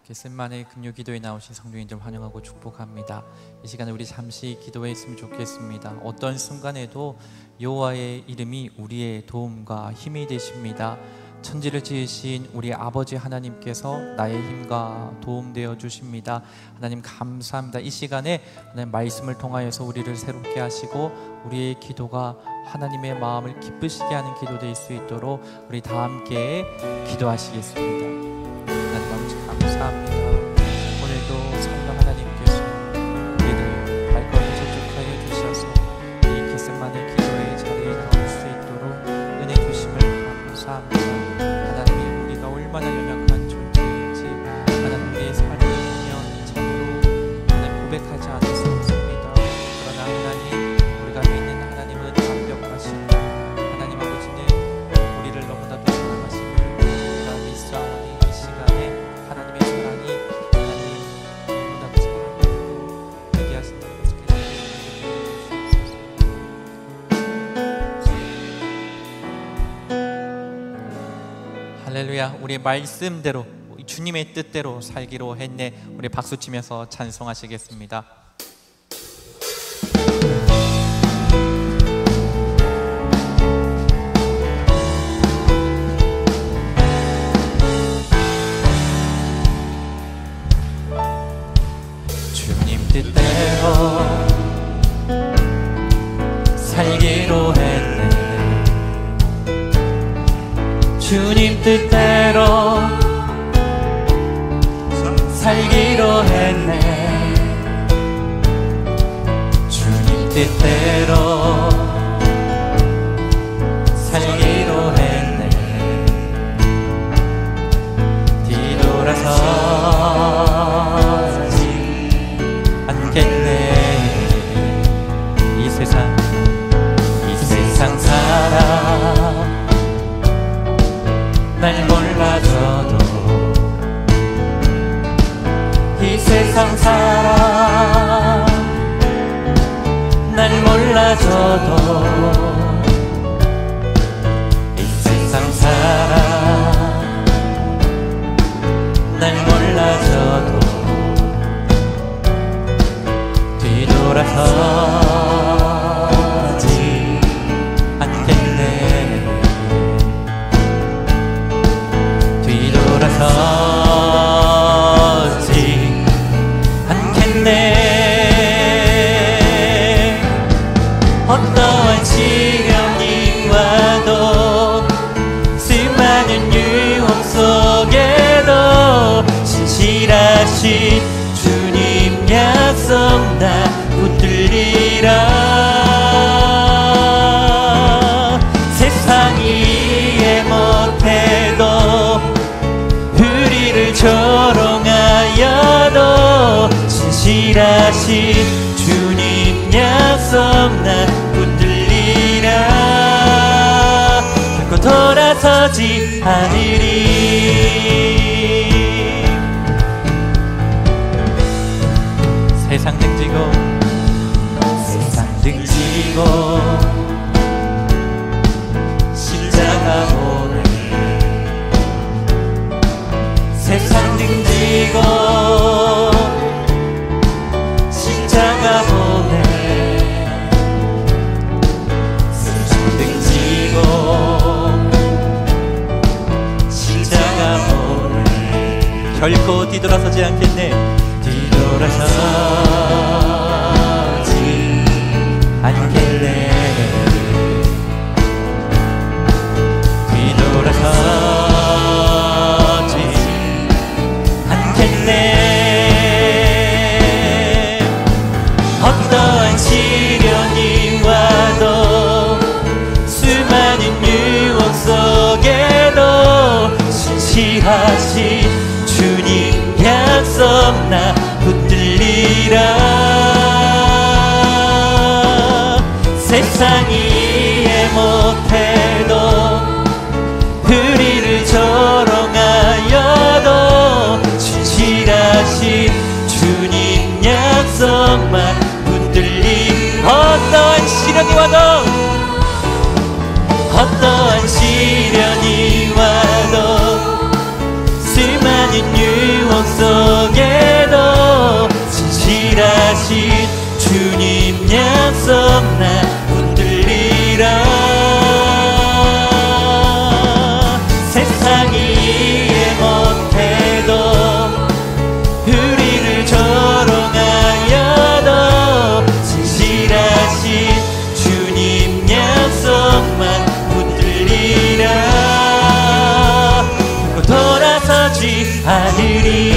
겟세마네 금요기도에 나오신 성도님들 환영하고 축복합니다. 이 시간에 우리 잠시 기도했으면 좋겠습니다. 어떤 순간에도 여호와의 이름이 우리의 도움과 힘이 되십니다. 천지를 지으신 우리 아버지 하나님께서 나의 힘과 도움 되어 주십니다. 하나님 감사합니다. 이 시간에 하나님 말씀을 통하여서 우리를 새롭게 하시고 우리의 기도가 하나님의 마음을 기쁘시게 하는 기도 될 수 있도록 우리 다 함께 기도하시겠습니다. 하나님 아버지 감사합니다. 오늘도 성령 하나님께서 우리를 발걸음을 촉촉하게 주셔서 이 겟세마네 기도의 자리에 나올 수 있도록 은혜 주심을 감사합니다. 하나님이 우리가 얼마나 연약한 존재인지 하나님 우리의 삶을 보면 참으로 하나님 고백하지 않을 수 없습니다. 그러나 하나님 우리가 믿는 하나님은 완벽하시고 하나님 아버지는 우리를 너무나도 사랑하심을 우리가 믿사오니 이 시간에 하나님의 사랑이 하나님 너무나도 사랑하고 되게 하신다는 것을 할렐루야. 우리의 말씀대로 주님의 뜻대로 살기로 했네. 우리 박수치면서 찬송하시겠습니다. 주님 뜻대로 살기로 했네. 주님 뜻대로 살기로 했네. 주님 뜻대로 살기로 했네. 뒤돌아서지 않겠네. 이 세상 살아 날 몰라줘도 이 세상 살아 날 몰라줘도 이 세상 살아 날 몰라줘도 뒤돌아서지 않겠네. 뒤돌아서지 않겠네. 어떠한 시련이 와도 수많은 유혹 속에도 신실하신 주님 약속 나 붙들리라. 세상이 이해 못해도 우리를 조롱하여도 신실하신 주님 약속 나 붙들리라. 결코 돌아서지 않으리. 세상 등지고 십자가 보내. 세상 등지고 십자가 보내. 세상 등지고 십자가 보내. 결코 뒤돌아서지 않겠네. 뒤돌아서지 않겠네. 뒤돌아서지 않겠네. 어떠한 시련이 와도 수많은 유혹 속에도 신실하신 주님 약속 나 붙들리라. 세상이 이해 못해도 우리를 조롱하여도 신실하신 주님 약속만 붙들리. 어떠한 시련이 와도 어떠한 시련이 와도 수많은 유혹 속 이해 못해도 우리를 조롱하여도 진실하신 주님 약속만 붙들리라. 결코 돌아서지 않으리.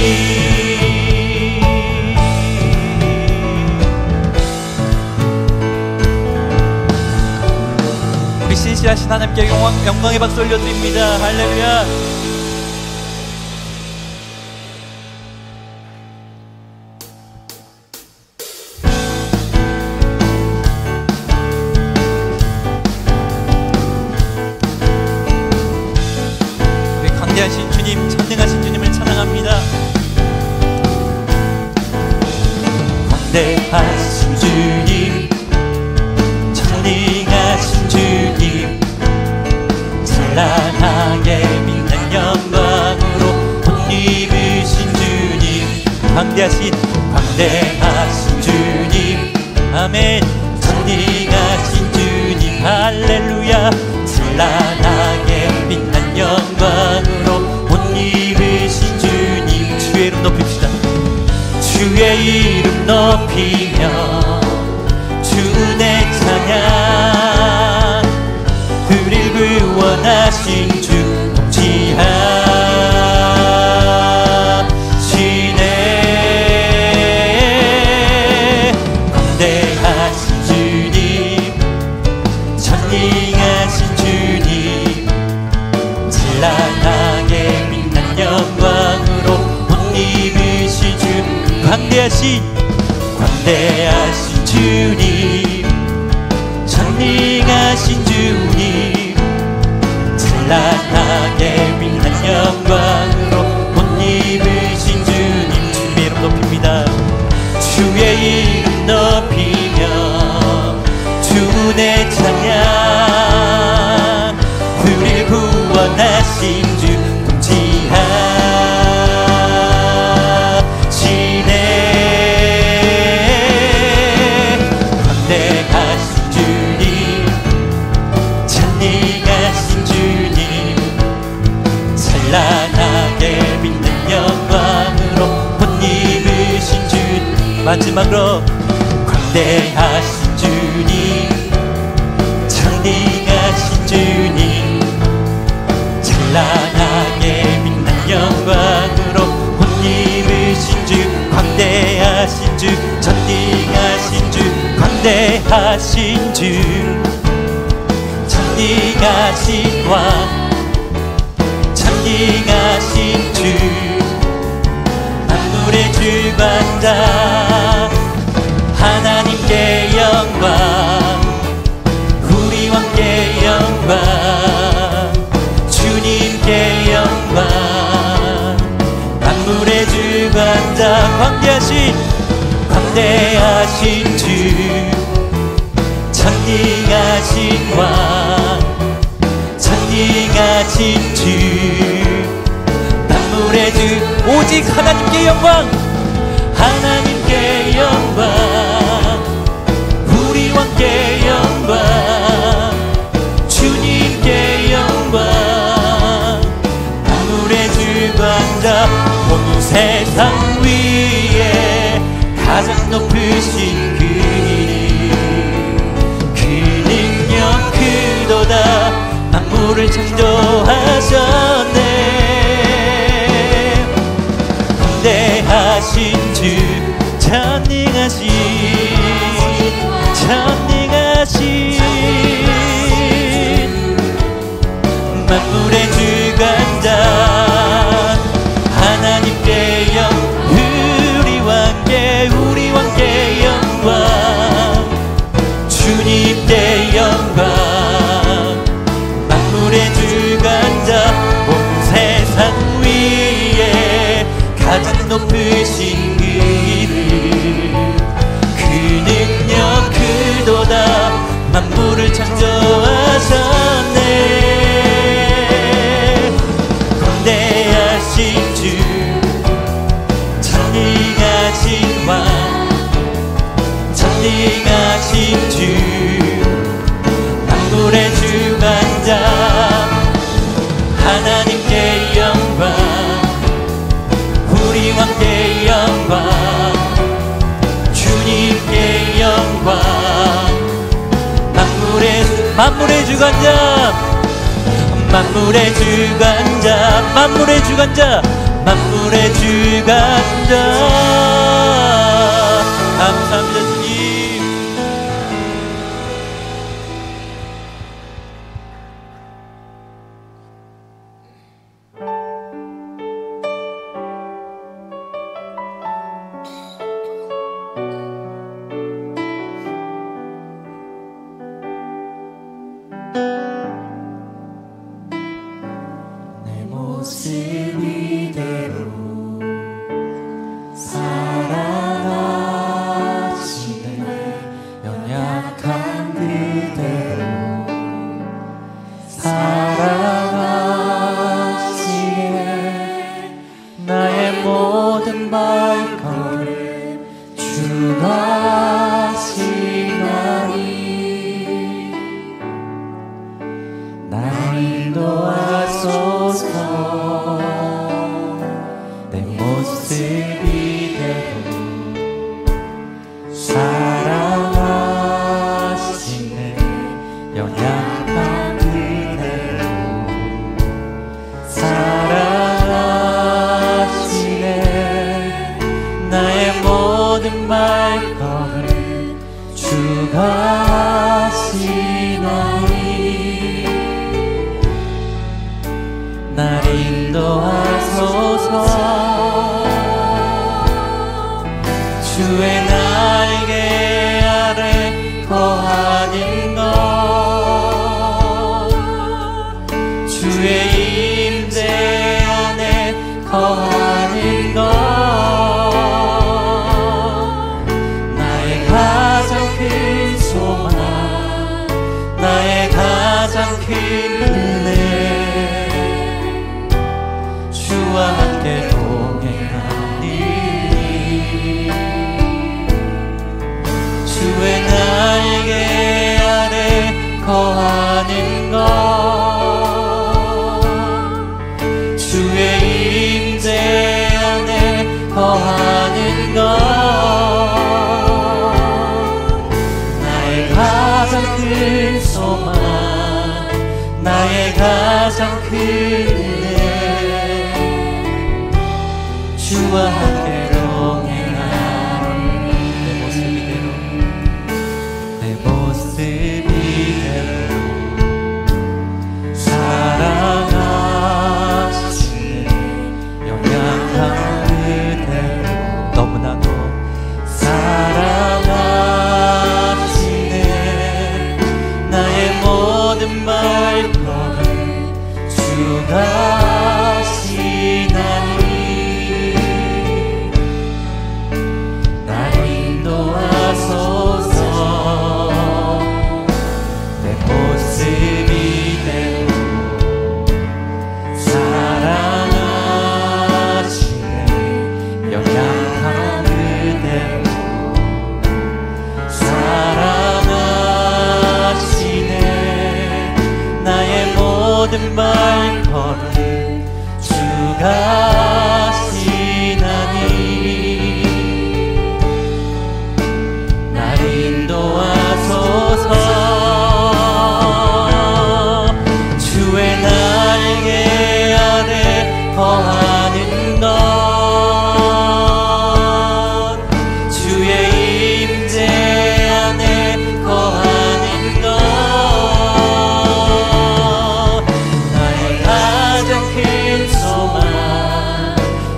신실하신 하나님께 영광의 박수 올려드립니다. 할렐루야. 우리 강대하신 주님, 전능하신 주님을 찬양합니다. 강대하신 주님, 전능하신 주님, 찬란하게 빛난 영광으로 옷 입으신 주님, 광대하신 주님, 아멘. 전능하신 주님, 할렐루야. 찬란하게 빛난 영광으로 옷 입으신 주님, 주의 이름 높입시다. 주의 이름 높이며 주 은혜 찬양, 우릴 구원하신 주 통치하시네. 광대하신 주님, 전능하신 주님, 찬란하게 빛난 영광으로 옷 입으신 주, 광대하신 주님, 전능하신 주님, 찬란하게 빛난 영광으로 옷 입으신 주님, 주의 이름 높입니다. 주의 이름 높이며 주 은혜 찬양, 우릴 구원하신 주 통치하시네. 광대하신 주님, 찬양하신 주님, 찬란하게 빛난 영광으로 옷 입으신 주, 마지막으로 광대하신 주님, 찬양하신 주님, 찬란하게 빛난 영광으로 옷 입으신 주, 광대하신 주, 전능하신 주, 광대하신 주, 전능하신 왕, 전능하신 주, 만물의 주관자, 하나님께 영광, 우리 왕께 영광, 주님께 영광, 만물의 주관자, 광대하신 주, 전능하신 왕, 전능하신 주, 만물의 주, 오직 하나님께 영광, 하나님께 영광, 우리 왕께 영광, 주님께 영광, 만물의 주관자, 온 세상 위에 가장 높으신 그 능력 그도다. 만물을 창조하셨네. 광대하신 주, 전능하신 만물의 주관자, 하나님께 우리 왕께 영광, 주님께 영광, 만물의 주관자, 온 세상 위에 가장 높으신 그 이름, 만물의 주관자, 만물의 주관자, 만물의 주관자, 만물의 주관자. 감사합니다 주님. 주의 날개 아래 거하는 것, 주의 임재 안에 거하는 것, 나의 가장 큰 소망, 나의 가장 큰 은혜, 주와 함께 주의 날개 아래 거하는 것, 주의 임재 안에 거하는 것, 나의 가장 큰 소망, 나의 가장 큰 은혜, 주와 함께 모든 발걸음 주가 시나니 날 인도하소서. 주의 날개 아래 거하는 것, 주의 임재 안에 거하는 것,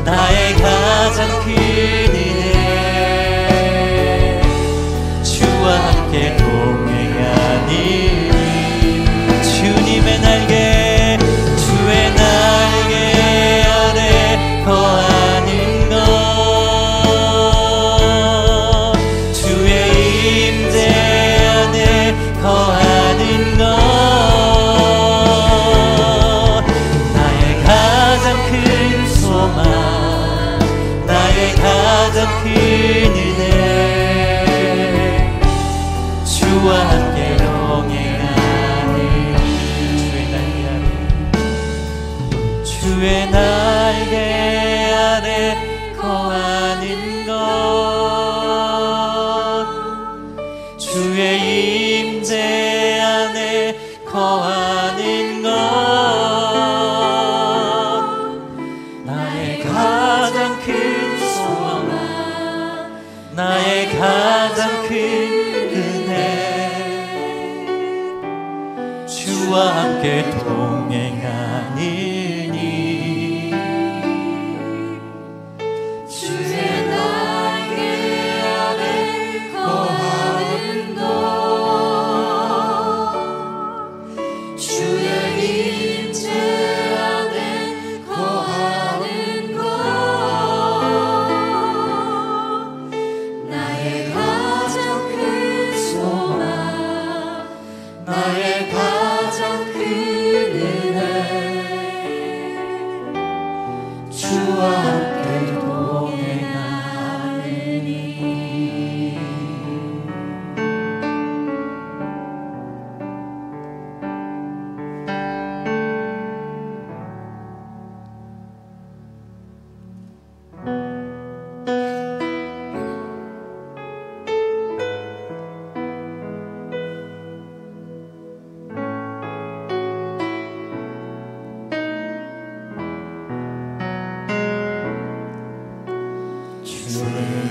나의 가장 큰 은혜, 주와 함께 동행하니 주님의 날개, 주의 날개 아래 거하는 것, 주의 임재 안에 거하는 것, 나의 가장 큰 소망, 나의 가장 큰 은혜, 주와 함께 동행하니 주의 날개 아래 거하는 것, 주의 임재 안에 가장 큰 소망, 나의 가장 큰 은혜, 주와 함께 동행하니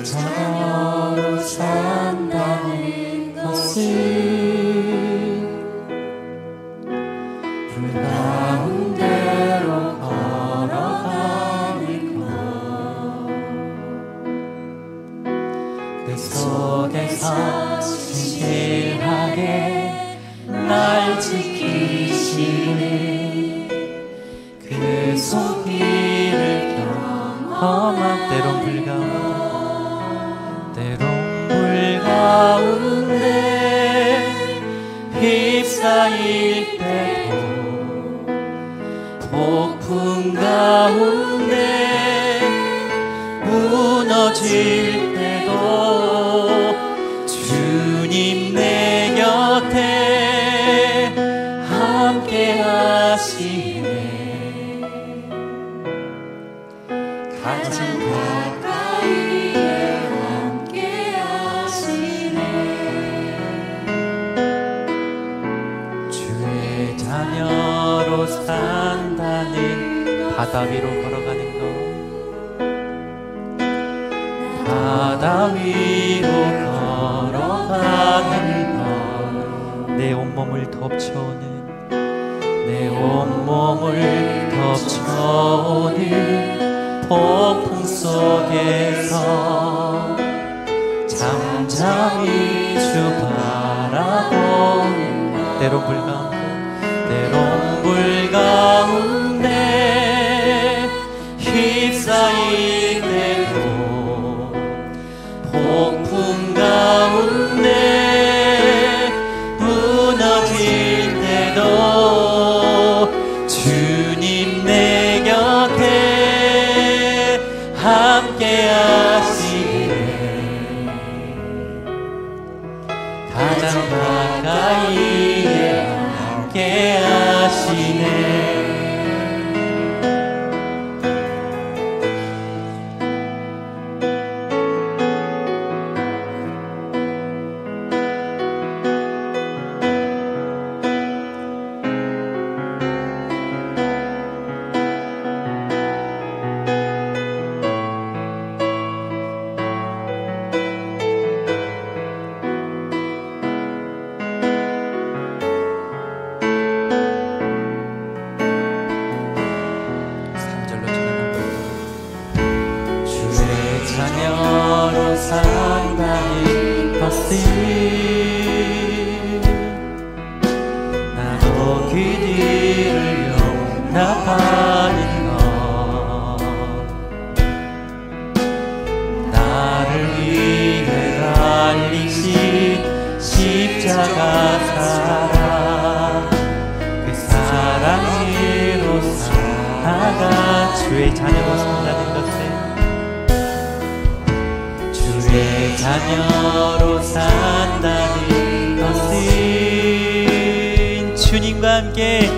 자녀로 산다는 것은 불 가운데로 걸어가는 것, 그 속에서 신실하게 날 지키시는 그 손길을 경험한 때론 불 가운데 휩싸일 때도 폭풍 가운데 무너질 때도 주님 내 곁에 함께 하시네. 가장 가까이에 함께 하시네. 주의 자녀로 산다는 바다 위로 걸어가는 것, 바다 위로 걸어가는 것, 내 온몸을 덮쳐오는, 내 온몸을 덮쳐오는 폭풍 속에서 잠잠히 주 바라보는 때론 불 가운데 휩싸일 때도 폭풍 가운데 무너질 때도 주님 내 곁에 함께 하시네. 가장 가까이에 함께 하시네. 자녀로 산다는 것은 나도 그 길을 용납하는 것, 나를 위해 달리신 십자가 사랑, 그 사랑으로 살아가 주의 자녀로 산다는 것은, 주의 자녀로 산다는 것은 주님과 함께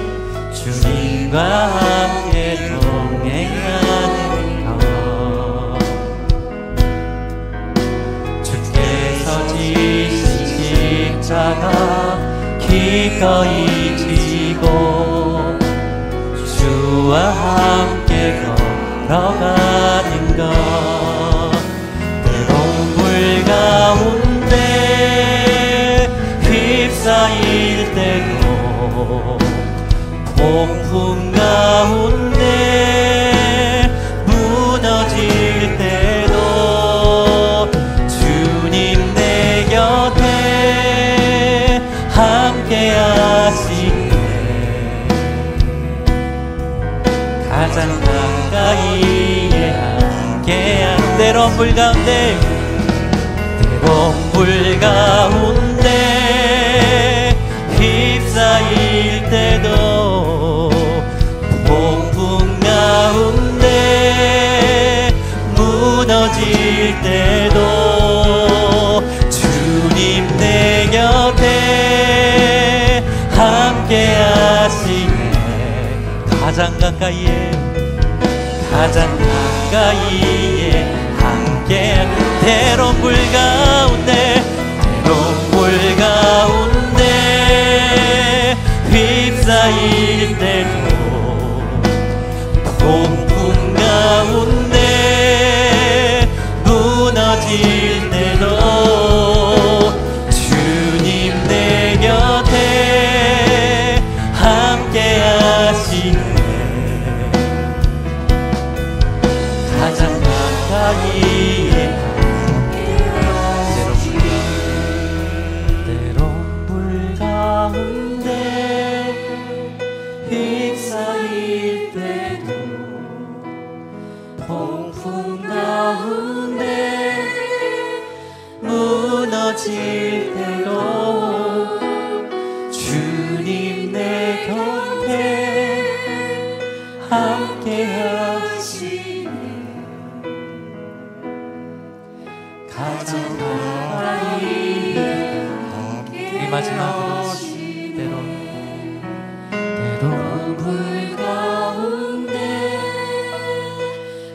동행하는 것, 주께서 지신 십자가 기꺼이 지고 주와 함께 걸어가는 것, 때론 물 가운데 때론 물 가운데 휩싸일 때도 폭풍 가운데 무너질 때도 주님 내 곁에 함께 하시네. 가장 가까이에 함께 때론 물 가운데 휩싸일 때도 폭풍 가운데 무너질 때도 주님 내 곁에 함께 하시네. 가장 가까이에 때론 물 가운데 휩싸일 때도 폭풍 가운데 무너질 때도 주님 내 곁에 함께 하시네. 가장 가까이에 이 마지막으로 때론 물 가운데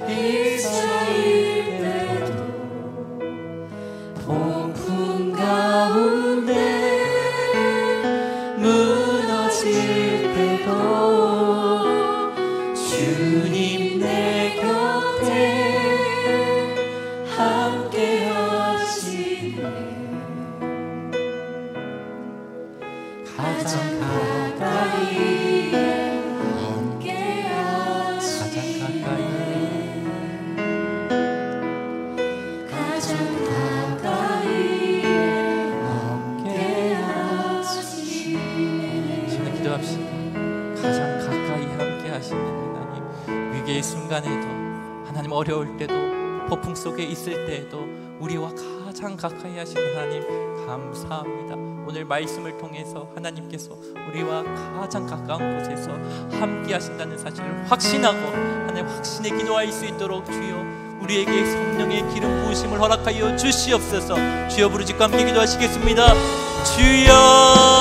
휩싸일 때도 폭풍 가운데 무너질 때도 주님 내 곁에 함께 하시네. 가장 가까이에 함께 하시네. 가장 가까이에 함께 하시네. 지금 기도합시다. 가장 가까이 함께 하시는 하나님, 위기의 순간에도, 하나님 어려울 때도, 폭풍 속에 있을 때에도 우리와 가장 가까이 하시는 하나님 감사합니다. 오늘 말씀을 통해서 하나님께서 우리와 가장 가까운 곳에서 함께 하신다는 사실을 확신하고 하나님 확신의 기도할 수 있도록 주여 우리에게 성령의 기름 부으심을 허락하여 주시옵소서. 주여 부르짖고 함께 기도하시겠습니다. 주여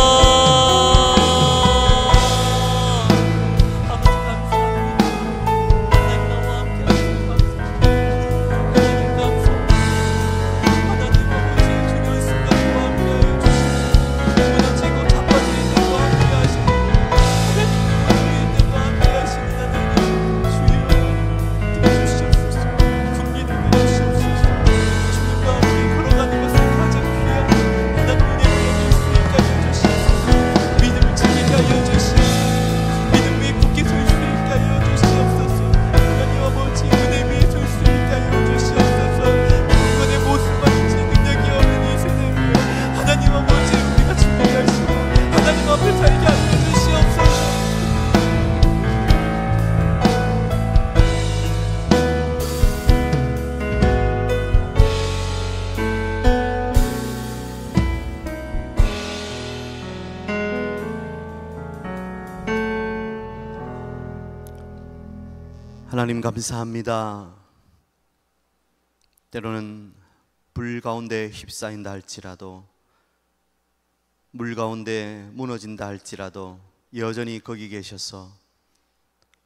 하나님 감사합니다. 때로는 불 가운데 휩싸인다 할지라도, 물 가운데 무너진다 할지라도 여전히 거기 계셔서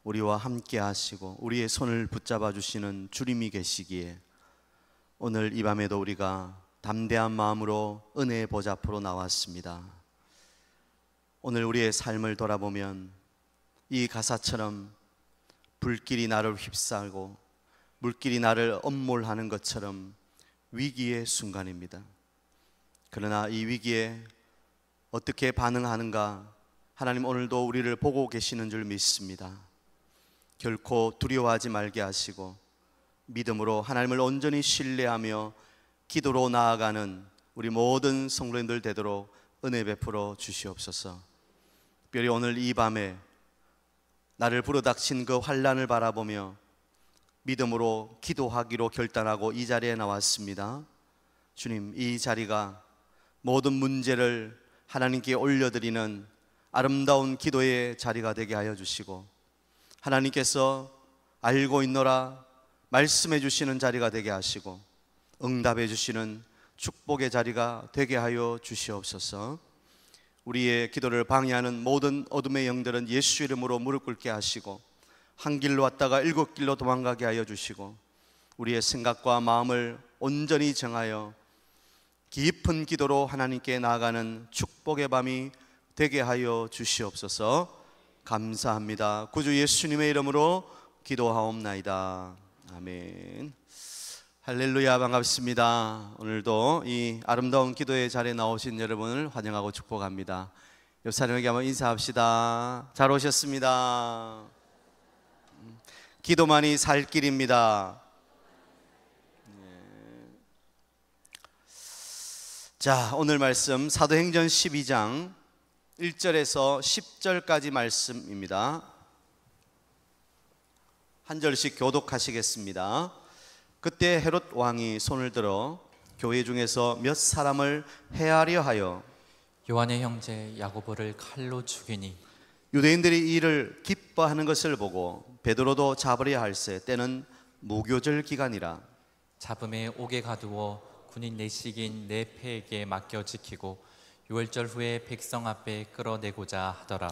우리와 함께 하시고 우리의 손을 붙잡아 주시는 주님이 계시기에 오늘 이 밤에도 우리가 담대한 마음으로 은혜의 보좌 앞으로 나왔습니다. 오늘 우리의 삶을 돌아보면 이 가사처럼 불길이 나를 휩싸고 물길이 나를 엄몰하는 것처럼 위기의 순간입니다. 그러나 이 위기에 어떻게 반응하는가, 하나님 오늘도 우리를 보고 계시는 줄 믿습니다. 결코 두려워하지 말게 하시고 믿음으로 하나님을 온전히 신뢰하며 기도로 나아가는 우리 모든 성도님들 되도록 은혜 베풀어 주시옵소서. 특별히 오늘 이 밤에 나를 불어닥친 그 환난을 바라보며 믿음으로 기도하기로 결단하고 이 자리에 나왔습니다. 주님, 이 자리가 모든 문제를 하나님께 올려드리는 아름다운 기도의 자리가 되게 하여 주시고, 하나님께서 알고 있노라 말씀해 주시는 자리가 되게 하시고, 응답해 주시는 축복의 자리가 되게 하여 주시옵소서. 우리의 기도를 방해하는 모든 어둠의 영들은 예수 이름으로 무릎 꿇게 하시고, 한 길로 왔다가 일곱 길로 도망가게 하여 주시고, 우리의 생각과 마음을 온전히 정하여 깊은 기도로 하나님께 나아가는 축복의 밤이 되게 하여 주시옵소서. 감사합니다. 구주 예수님의 이름으로 기도하옵나이다. 아멘. 할렐루야. 반갑습니다. 오늘도 이 아름다운 기도의 자리에 나오신 여러분을 환영하고 축복합니다. 옆 사람에게 한번 인사합시다. 잘 오셨습니다. 기도만이 살 길입니다. 자, 오늘 말씀 사도행전 12장 1절에서 10절까지 말씀입니다. 한 절씩 교독하시겠습니다. 그때 헤롯 왕이 손을 들어 교회 중에서 몇 사람을 해하려 하여 요한의 형제 야고보를 칼로 죽이니, 유대인들이 이 일을 기뻐하는 것을 보고 베드로도 잡으려 할세. 때는 무교절 기간이라. 잡음에 옥에 가두어 군인 내식인 네 패에게 맡겨 지키고 6월절 후에 백성 앞에 끌어내고자 하더라.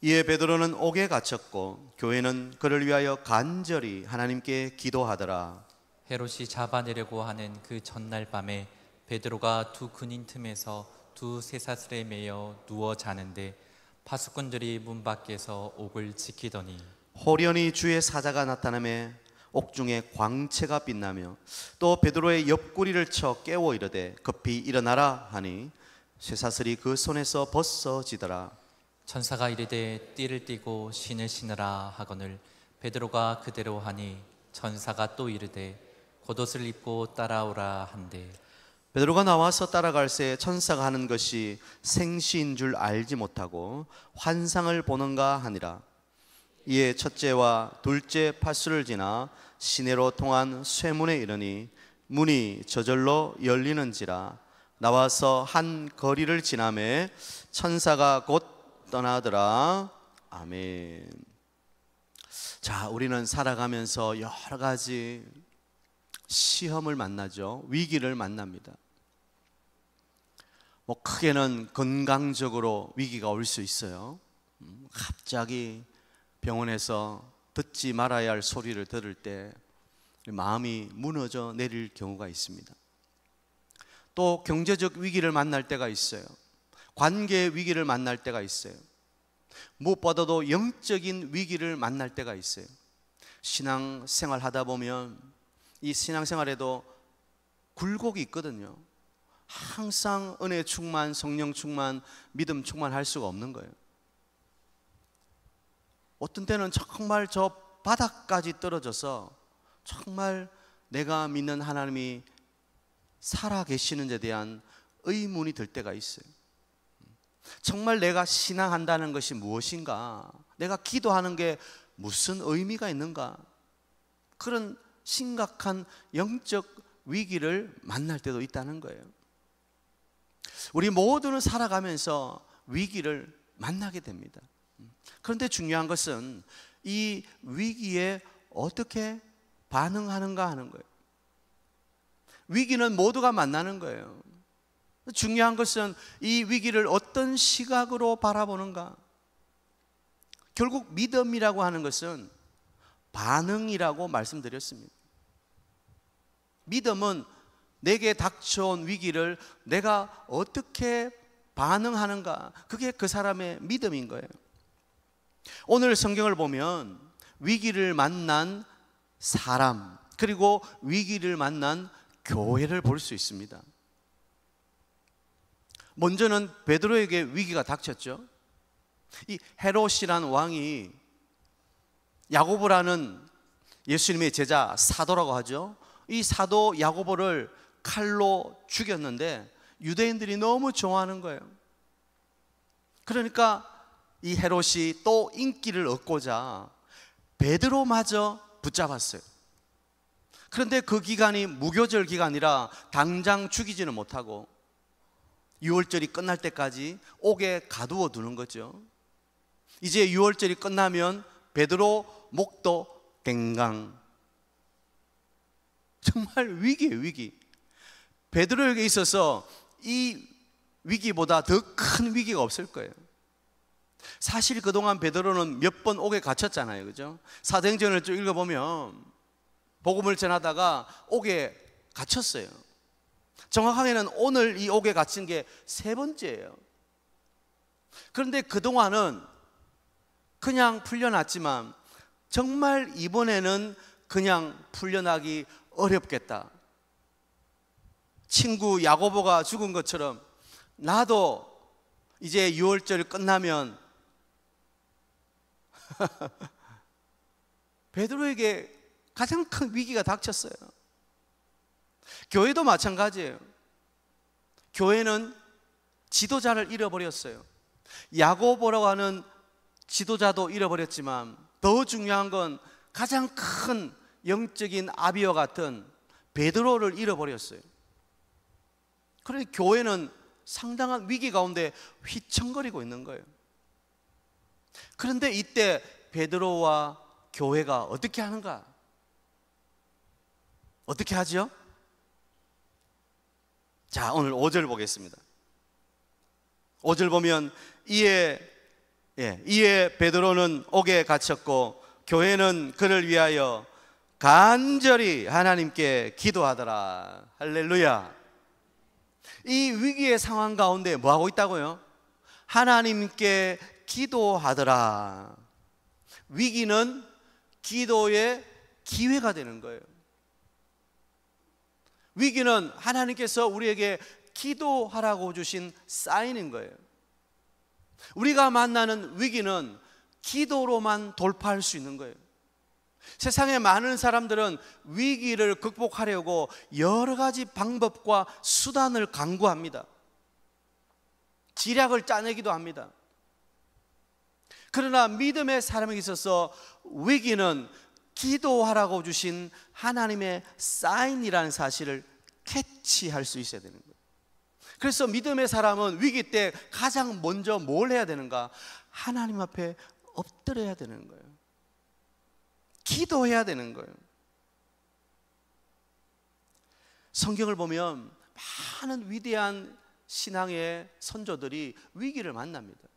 이에 베드로는 옥에 갇혔고 교회는 그를 위하여 간절히 하나님께 기도하더라. 헤롯이 잡아내려고 하는 그 전날 밤에 베드로가 두 군인 틈에서 두 쇠사슬에 매여 누워 자는데 파수꾼들이 문 밖에서 옥을 지키더니 호련히 주의 사자가 나타나며 옥중에 광채가 빛나며 또 베드로의 옆구리를 쳐 깨워 이르되 급히 일어나라 하니 쇠사슬이 그 손에서 벗어지더라. 천사가 이르되 띠를 띠고 신을 신으라 하거늘 베드로가 그대로 하니 천사가 또 이르되 겉옷을 입고 따라오라 한대. 베드로가 나와서 따라갈새 천사가 하는 것이 생시인 줄 알지 못하고 환상을 보는가 하니라. 이에 첫째와 둘째 파수를 지나 시내로 통한 쇠문에 이르니 문이 저절로 열리는지라. 나와서 한 거리를 지나매 천사가 곧 떠나더라. 아멘. 자, 우리는 살아가면서 여러 가지 시험을 만나죠. 위기를 만납니다. 뭐 크게는 건강적으로 위기가 올 수 있어요. 갑자기 병원에서 듣지 말아야 할 소리를 들을 때 마음이 무너져 내릴 경우가 있습니다. 또 경제적 위기를 만날 때가 있어요. 관계의 위기를 만날 때가 있어요. 무엇보다도 영적인 위기를 만날 때가 있어요. 신앙생활 하다 보면 이 신앙생활에도 굴곡이 있거든요. 항상 은혜 충만, 성령 충만, 믿음 충만할 수가 없는 거예요. 어떤 때는 정말 저 바닥까지 떨어져서 정말 내가 믿는 하나님이 살아계시는 데 대한 의문이 들 때가 있어요. 정말 내가 신앙한다는 것이 무엇인가? 내가 기도하는 게 무슨 의미가 있는가? 그런 심각한 영적 위기를 만날 때도 있다는 거예요. 우리 모두는 살아가면서 위기를 만나게 됩니다. 그런데 중요한 것은 이 위기에 어떻게 반응하는가 하는 거예요. 위기는 모두가 만나는 거예요. 중요한 것은 이 위기를 어떤 시각으로 바라보는가. 결국 믿음이라고 하는 것은 반응이라고 말씀드렸습니다. 믿음은 내게 닥쳐온 위기를 내가 어떻게 반응하는가, 그게 그 사람의 믿음인 거예요. 오늘 성경을 보면 위기를 만난 사람, 그리고 위기를 만난 교회를 볼 수 있습니다. 먼저는 베드로에게 위기가 닥쳤죠. 이 헤롯이라는 왕이 야고보라는 예수님의 제자 사도라고 하죠. 이 사도 야고보를 칼로 죽였는데 유대인들이 너무 좋아하는 거예요. 그러니까 이 헤롯이 또 인기를 얻고자 베드로마저 붙잡았어요. 그런데 그 기간이 무교절 기간이라 당장 죽이지는 못하고 6월절이 끝날 때까지 옥에 가두어 두는 거죠. 이제 6월절이 끝나면 베드로 목도 갱강. 정말 위기예요, 위기. 베드로에게 있어서 이 위기보다 더 큰 위기가 없을 거예요. 사실 그동안 베드로는 몇 번 옥에 갇혔잖아요, 그죠? 사도행전을 쭉 읽어보면 복음을 전하다가 옥에 갇혔어요. 정확하게는 오늘 이 옥에 갇힌 게 3번째예요. 그런데 그동안은 그냥 풀려났지만 정말 이번에는 그냥 풀려나기 어렵겠다. 친구 야고보가 죽은 것처럼 나도 이제 6월절 끝나면 베드로에게 가장 큰 위기가 닥쳤어요. 교회도 마찬가지예요. 교회는 지도자를 잃어버렸어요. 야고보라고 하는 지도자도 잃어버렸지만 더 중요한 건 가장 큰 영적인 아비와 같은 베드로를 잃어버렸어요. 그러니 교회는 상당한 위기 가운데 휘청거리고 있는 거예요. 그런데 이때 베드로와 교회가 어떻게 하는가? 어떻게 하죠? 자, 오늘 5절 보겠습니다. 5절 보면 이에 베드로는 옥에 갇혔고 교회는 그를 위하여 간절히 하나님께 기도하더라. 할렐루야. 이 위기의 상황 가운데 뭐 하고 있다고요? 하나님께 기도하더라. 위기는 기도의 기회가 되는 거예요. 위기는 하나님께서 우리에게 기도하라고 주신 사인인 거예요. 우리가 만나는 위기는 기도로만 돌파할 수 있는 거예요. 세상에 많은 사람들은 위기를 극복하려고 여러 가지 방법과 수단을 강구합니다. 지략을 짜내기도 합니다. 그러나 믿음의 사람에게 있어서 위기는 기도하라고 주신 하나님의 사인이라는 사실을 캐치할 수 있어야 되는 거예요. 그래서 믿음의 사람은 위기 때 가장 먼저 뭘 해야 되는가? 하나님 앞에 엎드려야 되는 거예요. 기도해야 되는 거예요. 성경을 보면 많은 위대한 신앙의 선조들이 위기를 만납니다.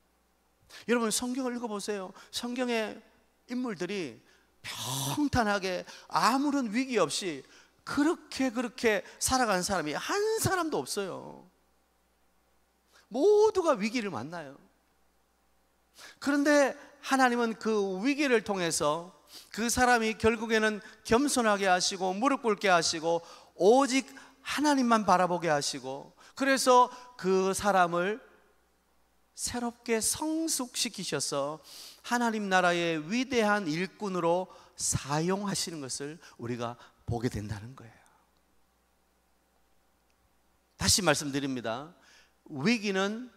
여러분 성경을 읽어보세요. 성경의 인물들이 평탄하게 아무런 위기 없이 그렇게 살아가는 사람이 한 사람도 없어요. 모두가 위기를 만나요. 그런데 하나님은 그 위기를 통해서 그 사람이 결국에는 겸손하게 하시고 무릎 꿇게 하시고 오직 하나님만 바라보게 하시고 그래서 그 사람을 새롭게 성숙시키셔서 하나님 나라의 위대한 일꾼으로 사용하시는 것을 우리가 보게 된다는 거예요. 다시 말씀드립니다. 위기는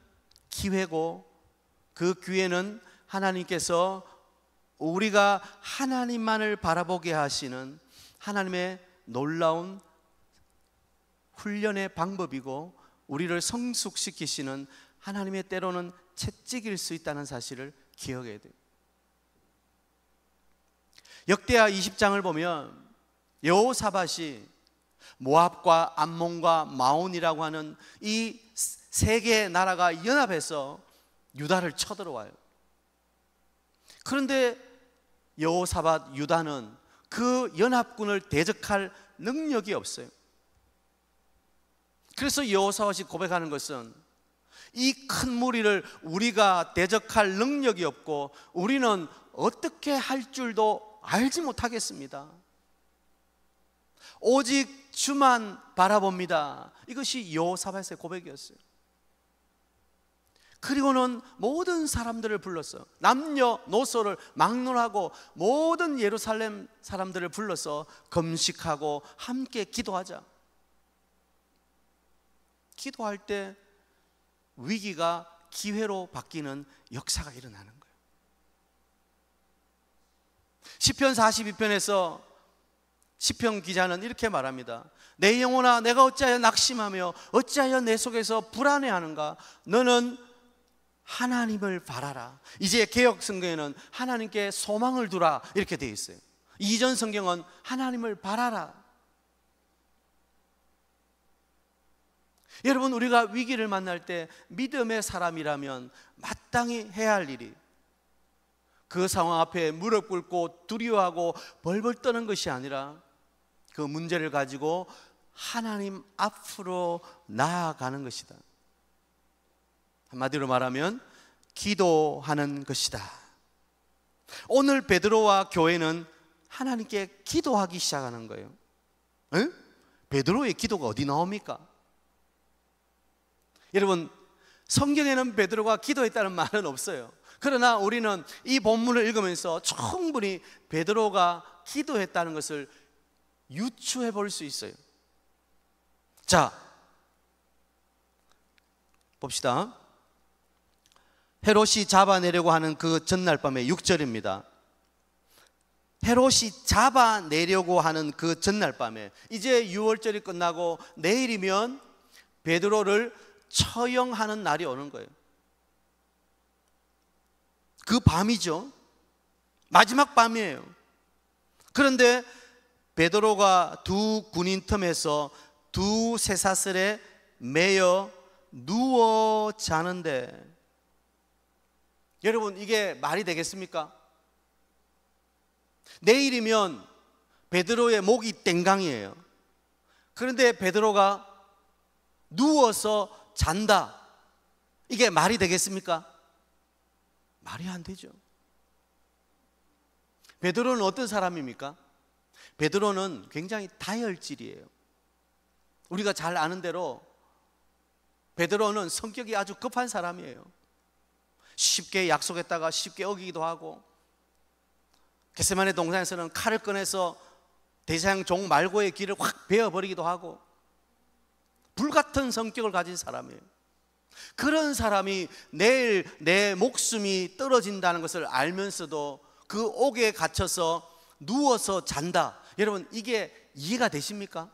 기회고 그 기회는 하나님께서 우리가 하나님만을 바라보게 하시는 하나님의 놀라운 훈련의 방법이고 우리를 성숙시키시는 하나님의 때로는 채찍일 수 있다는 사실을 기억해야 돼요. 역대하 20장을 보면 여호사밧이 모압과 암몬과 마온이라고 하는 이 세 개의 나라가 연합해서 유다를 쳐들어와요. 그런데 여호사밧 유다는 그 연합군을 대적할 능력이 없어요. 그래서 여호사밧이 고백하는 것은 이 큰 무리를 우리가 대적할 능력이 없고 우리는 어떻게 할 줄도 알지 못하겠습니다. 오직 주만 바라봅니다. 이것이 여호사밧의 고백이었어요. 그리고는 모든 사람들을 불렀어요. 남녀노소를 막론하고 모든 예루살렘 사람들을 불러서 금식하고 함께 기도하자. 기도할 때 위기가 기회로 바뀌는 역사가 일어나는 거예요. 시편 42편에서 시편 기자는 이렇게 말합니다. 내 영혼아, 내가 어찌하여 낙심하며 어찌하여 내 속에서 불안해하는가? 너는 하나님을 바라라. 이제 개역 성경에는 하나님께 소망을 두라 이렇게 되어 있어요. 이전 성경은 하나님을 바라라. 여러분, 우리가 위기를 만날 때 믿음의 사람이라면 마땅히 해야 할 일이 그 상황 앞에 무릎 꿇고 두려워하고 벌벌 떠는 것이 아니라 그 문제를 가지고 하나님 앞으로 나아가는 것이다. 한마디로 말하면 기도하는 것이다. 오늘 베드로와 교회는 하나님께 기도하기 시작하는 거예요. 에? 베드로의 기도가 어디 나옵니까? 여러분, 성경에는 베드로가 기도했다는 말은 없어요. 그러나 우리는 이 본문을 읽으면서 충분히 베드로가 기도했다는 것을 유추해 볼 수 있어요. 자, 봅시다. 헤롯이 잡아내려고 하는 그 전날 밤에 6절입니다. 헤롯이 잡아내려고 하는 그 전날 밤에, 이제 6월절이 끝나고 내일이면 베드로를 처형하는 날이 오는 거예요. 그 밤이죠. 마지막 밤이에요. 그런데 베드로가 두 군인 틈에서 두 쇠사슬에 매여 누워 자는데, 여러분, 이게 말이 되겠습니까? 내일이면 베드로의 목이 땡강이에요. 그런데 베드로가 누워서 잔다. 이게 말이 되겠습니까? 말이 안 되죠. 베드로는 어떤 사람입니까? 베드로는 굉장히 다혈질이에요. 우리가 잘 아는 대로 베드로는 성격이 아주 급한 사람이에요. 쉽게 약속했다가 쉽게 어기기도 하고, 겟세마네 동산에서는 칼을 꺼내서 대제사장 종 말고의 길을 확 베어버리기도 하고, 불같은 성격을 가진 사람이에요. 그런 사람이 내일 내 목숨이 떨어진다는 것을 알면서도 그 옥에 갇혀서 누워서 잔다. 여러분, 이게 이해가 되십니까?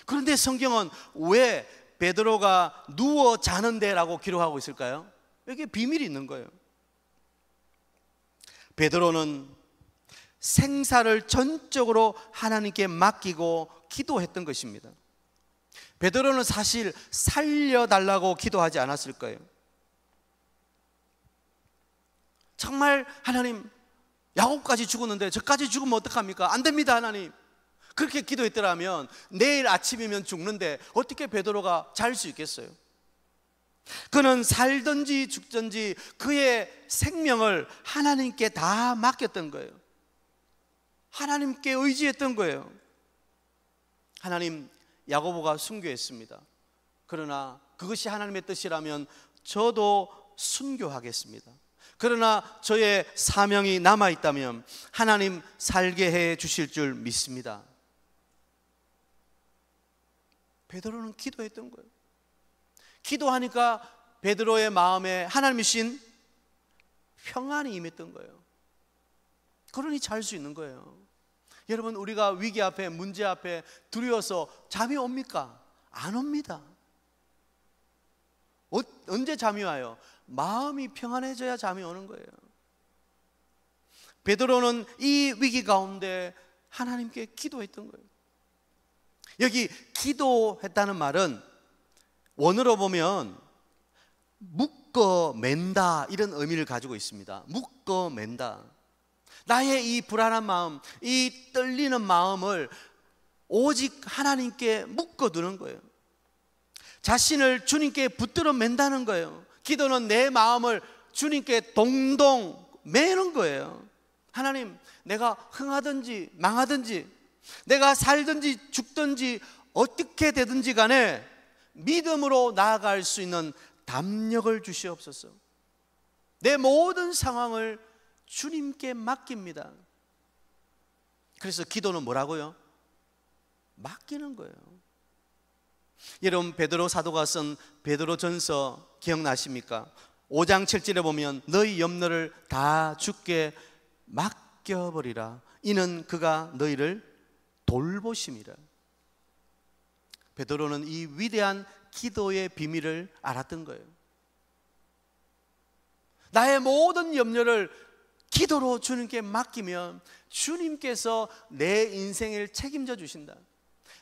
그런데 성경은 왜 베드로가 누워 자는데 라고 기록하고 있을까요? 여기에 비밀이 있는 거예요. 베드로는 생사를 전적으로 하나님께 맡기고 기도했던 것입니다. 베드로는 사실 살려달라고 기도하지 않았을 거예요. 정말 하나님, 야곱까지 죽었는데 저까지 죽으면 어떡합니까? 안 됩니다, 하나님. 그렇게 기도했더라면 내일 아침이면 죽는데 어떻게 베드로가 잘 수 있겠어요? 그는 살든지 죽든지 그의 생명을 하나님께 다 맡겼던 거예요. 하나님께 의지했던 거예요. 하나님, 야고보가 순교했습니다. 그러나 그것이 하나님의 뜻이라면 저도 순교하겠습니다. 그러나 저의 사명이 남아있다면 하나님 살게 해 주실 줄 믿습니다. 베드로는 기도했던 거예요. 기도하니까 베드로의 마음에 하나님이 신 평안이 임했던 거예요. 그러니 잘 수 있는 거예요. 여러분, 우리가 위기 앞에, 문제 앞에 두려워서 잠이 옵니까? 안 옵니다. 언제 잠이 와요? 마음이 평안해져야 잠이 오는 거예요. 베드로는 이 위기 가운데 하나님께 기도했던 거예요. 여기 기도했다는 말은 원어로 보면 묶어맨다, 이런 의미를 가지고 있습니다. 묶어맨다. 나의 이 불안한 마음, 이 떨리는 마음을 오직 하나님께 묶어두는 거예요. 자신을 주님께 붙들어 맨다는 거예요. 기도는 내 마음을 주님께 동동 매는 거예요. 하나님, 내가 흥하든지 망하든지, 내가 살든지 죽든지 어떻게 되든지 간에 믿음으로 나아갈 수 있는 담력을 주시옵소서. 내 모든 상황을 주님께 맡깁니다. 그래서 기도는 뭐라고요? 맡기는 거예요. 여러분, 베드로 사도가 쓴 베드로전서 기억나십니까? 5장 7절에 보면 너희 염려를 다 주께 맡겨버리라. 이는 그가 너희를 돌보심이라. 베드로는 이 위대한 기도의 비밀을 알았던 거예요. 나의 모든 염려를 기도로 주님께 맡기면 주님께서 내 인생을 책임져 주신다.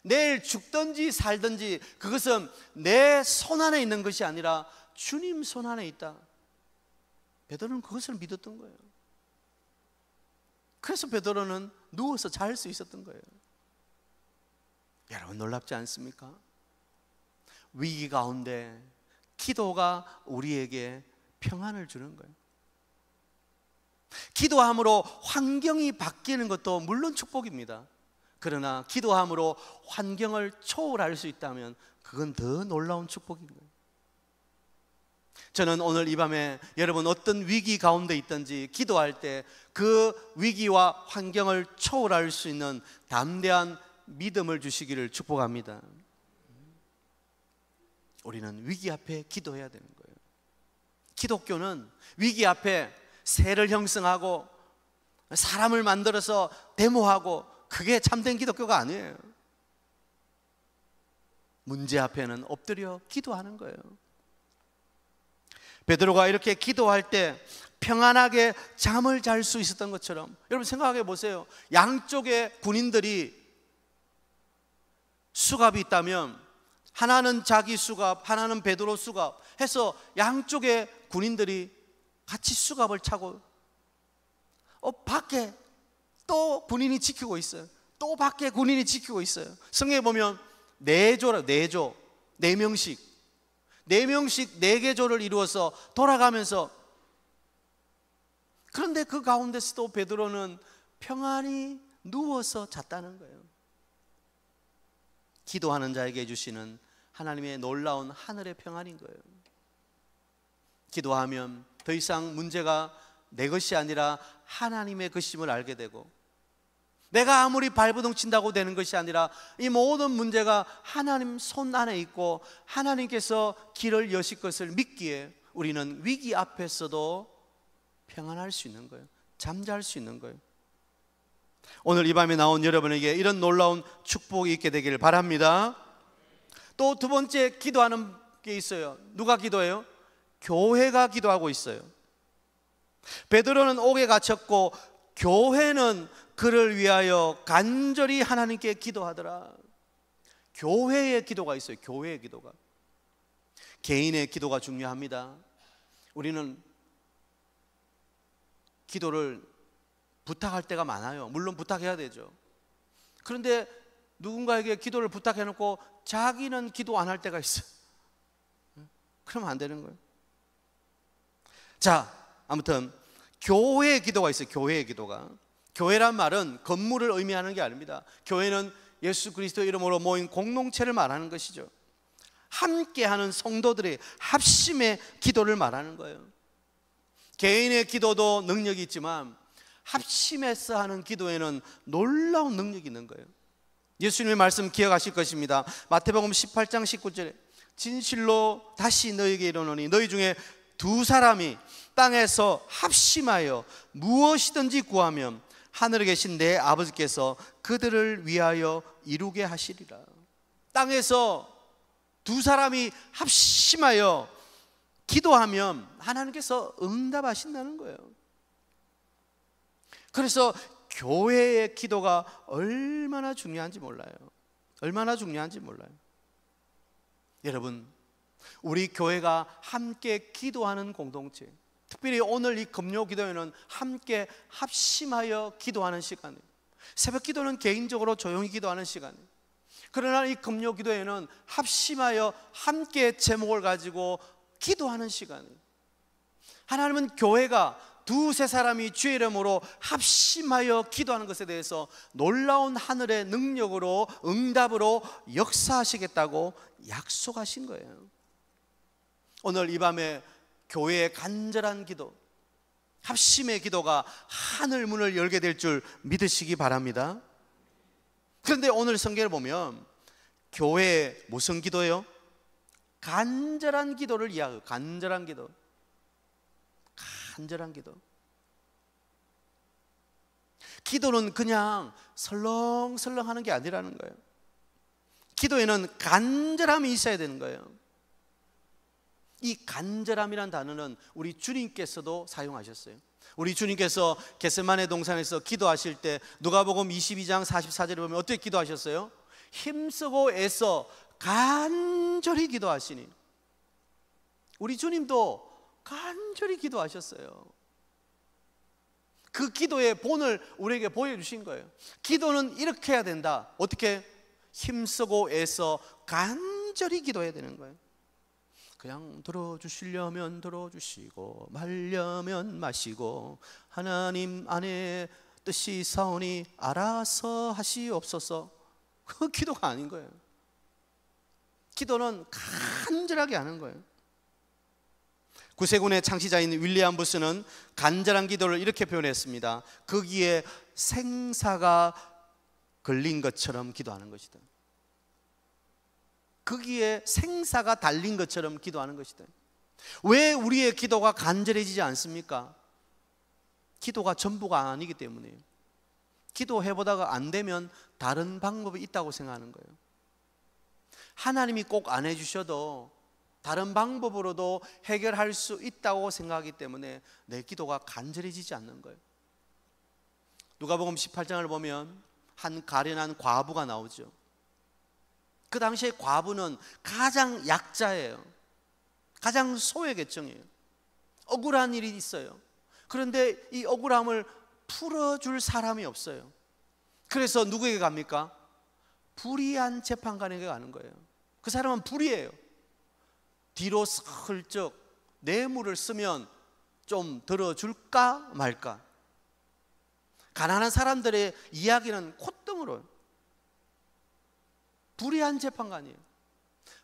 내일 죽든지 살든지 그것은 내 손 안에 있는 것이 아니라 주님 손 안에 있다. 베드로는 그것을 믿었던 거예요. 그래서 베드로는 누워서 잘 수 있었던 거예요. 여러분 놀랍지 않습니까? 위기 가운데 기도가 우리에게 평안을 주는 거예요. 기도함으로 환경이 바뀌는 것도 물론 축복입니다. 그러나 기도함으로 환경을 초월할 수 있다면 그건 더 놀라운 축복인 거예요. 저는 오늘 이 밤에 여러분 어떤 위기 가운데 있든지 기도할 때 그 위기와 환경을 초월할 수 있는 담대한 믿음을 주시기를 축복합니다. 우리는 위기 앞에 기도해야 되는 거예요. 기독교는 위기 앞에 새를 형성하고 사람을 만들어서 데모하고 그게 참된 기독교가 아니에요. 문제 앞에는 엎드려 기도하는 거예요. 베드로가 이렇게 기도할 때 평안하게 잠을 잘 수 있었던 것처럼 여러분 생각해 보세요. 양쪽에 군인들이 수갑이 있다면 하나는 자기 수갑, 하나는 베드로 수갑 해서 양쪽에 군인들이 같이 수갑을 차고 밖에 또 군인이 지키고 있어요. 또 밖에 군인이 지키고 있어요. 성경에 보면 네 명씩 4개 조를 이루어서 돌아가면서, 그런데 그 가운데서도 베드로는 평안히 누워서 잤다는 거예요. 기도하는 자에게 주시는 하나님의 놀라운 하늘의 평안인 거예요. 기도하면 더 이상 문제가 내 것이 아니라 하나님의 것임을 알게 되고, 내가 아무리 발버둥 친다고 되는 것이 아니라 이 모든 문제가 하나님 손 안에 있고 하나님께서 길을 여실 것을 믿기에 우리는 위기 앞에서도 평안할 수 있는 거예요. 잠잘 수 있는 거예요. 오늘 이 밤에 나온 여러분에게 이런 놀라운 축복이 있게 되기를 바랍니다. 또 두 번째 기도하는 게 있어요. 누가 기도해요? 교회가 기도하고 있어요. 베드로는 옥에 갇혔고 교회는 그를 위하여 간절히 하나님께 기도하더라. 교회의 기도가 있어요. 교회의 기도가. 개인의 기도가 중요합니다. 우리는 기도를 부탁할 때가 많아요. 물론 부탁해야 되죠. 그런데 누군가에게 기도를 부탁해놓고 자기는 기도 안 할 때가 있어요. 그러면 안 되는 거예요. 자, 아무튼 교회의 기도가 있어요. 교회의 기도가. 교회란 말은 건물을 의미하는 게 아닙니다. 교회는 예수 그리스도 이름으로 모인 공동체를 말하는 것이죠. 함께하는 성도들의 합심의 기도를 말하는 거예요. 개인의 기도도 능력이 있지만 합심해서 하는 기도에는 놀라운 능력이 있는 거예요. 예수님의 말씀 기억하실 것입니다. 마태복음 18장 19절에 진실로 다시 너희에게 이르노니 너희 중에 두 사람이 땅에서 합심하여 무엇이든지 구하면 하늘에 계신 내 아버지께서 그들을 위하여 이루게 하시리라. 땅에서 두 사람이 합심하여 기도하면 하나님께서 응답하신다는 거예요. 그래서 교회의 기도가 얼마나 중요한지 몰라요. 얼마나 중요한지 몰라요. 여러분, 우리 교회가 함께 기도하는 공동체, 특별히 오늘 이 금요 기도회는 함께 합심하여 기도하는 시간이에요. 새벽 기도는 개인적으로 조용히 기도하는 시간이에요. 그러나 이 금요 기도회는 합심하여 함께 제목을 가지고 기도하는 시간이에요. 하나님은 교회가 두세 사람이 주의 이름으로 합심하여 기도하는 것에 대해서 놀라운 하늘의 능력으로 응답으로 역사하시겠다고 약속하신 거예요. 오늘 이 밤에 교회의 간절한 기도, 합심의 기도가 하늘 문을 열게 될 줄 믿으시기 바랍니다. 그런데 오늘 성경을 보면 교회의 무슨 기도예요? 간절한 기도를 이야기해요. 간절한 기도. 간절한 기도. 기도는 그냥 설렁설렁 하는 게 아니라는 거예요. 기도에는 간절함이 있어야 되는 거예요. 이 간절함이란 단어는 우리 주님께서도 사용하셨어요. 우리 주님께서 겟세마네 동산에서 기도하실 때 누가복음 22장 44절에 보면 어떻게 기도하셨어요? 힘쓰고 애써 간절히 기도하시니. 우리 주님도 간절히 기도하셨어요. 그 기도의 본을 우리에게 보여주신 거예요. 기도는 이렇게 해야 된다. 어떻게? 힘쓰고 애써 간절히 기도해야 되는 거예요. 그냥 들어주시려면 들어주시고 말려면 마시고 하나님 안에 뜻이 사오니 알아서 하시옵소서. 그 기도가 아닌 거예요. 기도는 간절하게 하는 거예요. 구세군의 창시자인 윌리엄 부스는 간절한 기도를 이렇게 표현했습니다. 거기에 생사가 걸린 것처럼 기도하는 것이다. 거기에 생사가 달린 것처럼 기도하는 것이다. 왜 우리의 기도가 간절해지지 않습니까? 기도가 전부가 아니기 때문이에요. 기도해보다가 안 되면 다른 방법이 있다고 생각하는 거예요. 하나님이 꼭 안 해주셔도 다른 방법으로도 해결할 수 있다고 생각하기 때문에 내 기도가 간절해지지 않는 거예요. 누가복음 18장을 보면 한 가련한 과부가 나오죠. 그 당시에 과부는 가장 약자예요. 가장 소외 계층이에요. 억울한 일이 있어요. 그런데 이 억울함을 풀어줄 사람이 없어요. 그래서 누구에게 갑니까? 불의한 재판관에게 가는 거예요. 그 사람은 불의해요. 뒤로 슬쩍 뇌물을 쓰면 좀 들어줄까 말까. 가난한 사람들의 이야기는 콧등으로요. 불의한 재판관이에요.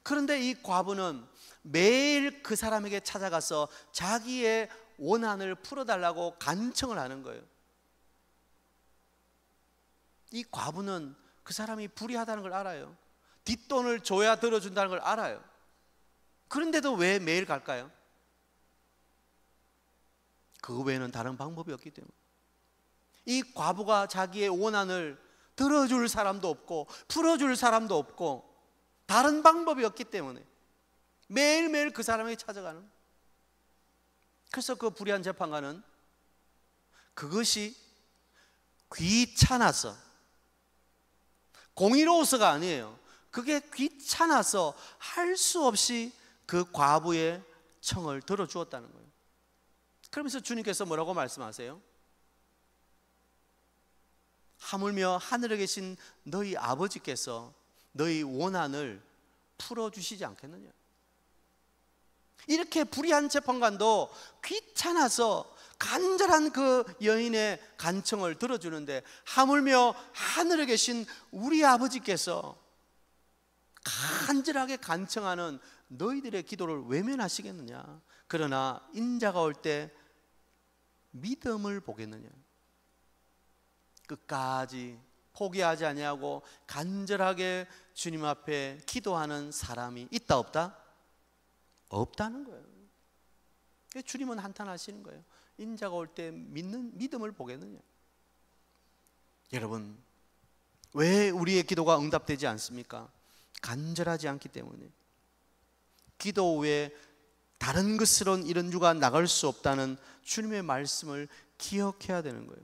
그런데 이 과부는 매일 그 사람에게 찾아가서 자기의 원한을 풀어달라고 간청을 하는 거예요. 이 과부는 그 사람이 불의하다는 걸 알아요. 뒷돈을 줘야 들어준다는 걸 알아요. 그런데도 왜 매일 갈까요? 그 외에는 다른 방법이 없기 때문에. 이 과부가 자기의 원한을 들어줄 사람도 없고 풀어줄 사람도 없고 다른 방법이 없기 때문에 매일매일 그 사람에게 찾아가는. 그래서 그 불의한 재판관은 그것이 귀찮아서, 공의로워서가 아니에요. 그게 귀찮아서 할 수 없이 그 과부의 청을 들어주었다는 거예요. 그러면서 주님께서 뭐라고 말씀하세요? 하물며 하늘에 계신 너희 아버지께서 너희 원한을 풀어주시지 않겠느냐. 이렇게 불의한 재판관도 귀찮아서 간절한 그 여인의 간청을 들어주는데 하물며 하늘에 계신 우리 아버지께서 간절하게 간청하는 너희들의 기도를 외면하시겠느냐. 그러나 인자가 올 때 믿음을 보겠느냐. 끝까지 포기하지 아니하고 간절하게 주님 앞에 기도하는 사람이 있다 없다? 없다는 거예요. 주님은 한탄하시는 거예요. 인자가 올 때 믿음을 보겠느냐. 여러분, 왜 우리의 기도가 응답되지 않습니까? 간절하지 않기 때문에. 기도 외에 다른 것으로는 이런 주가 나갈 수 없다는 주님의 말씀을 기억해야 되는 거예요.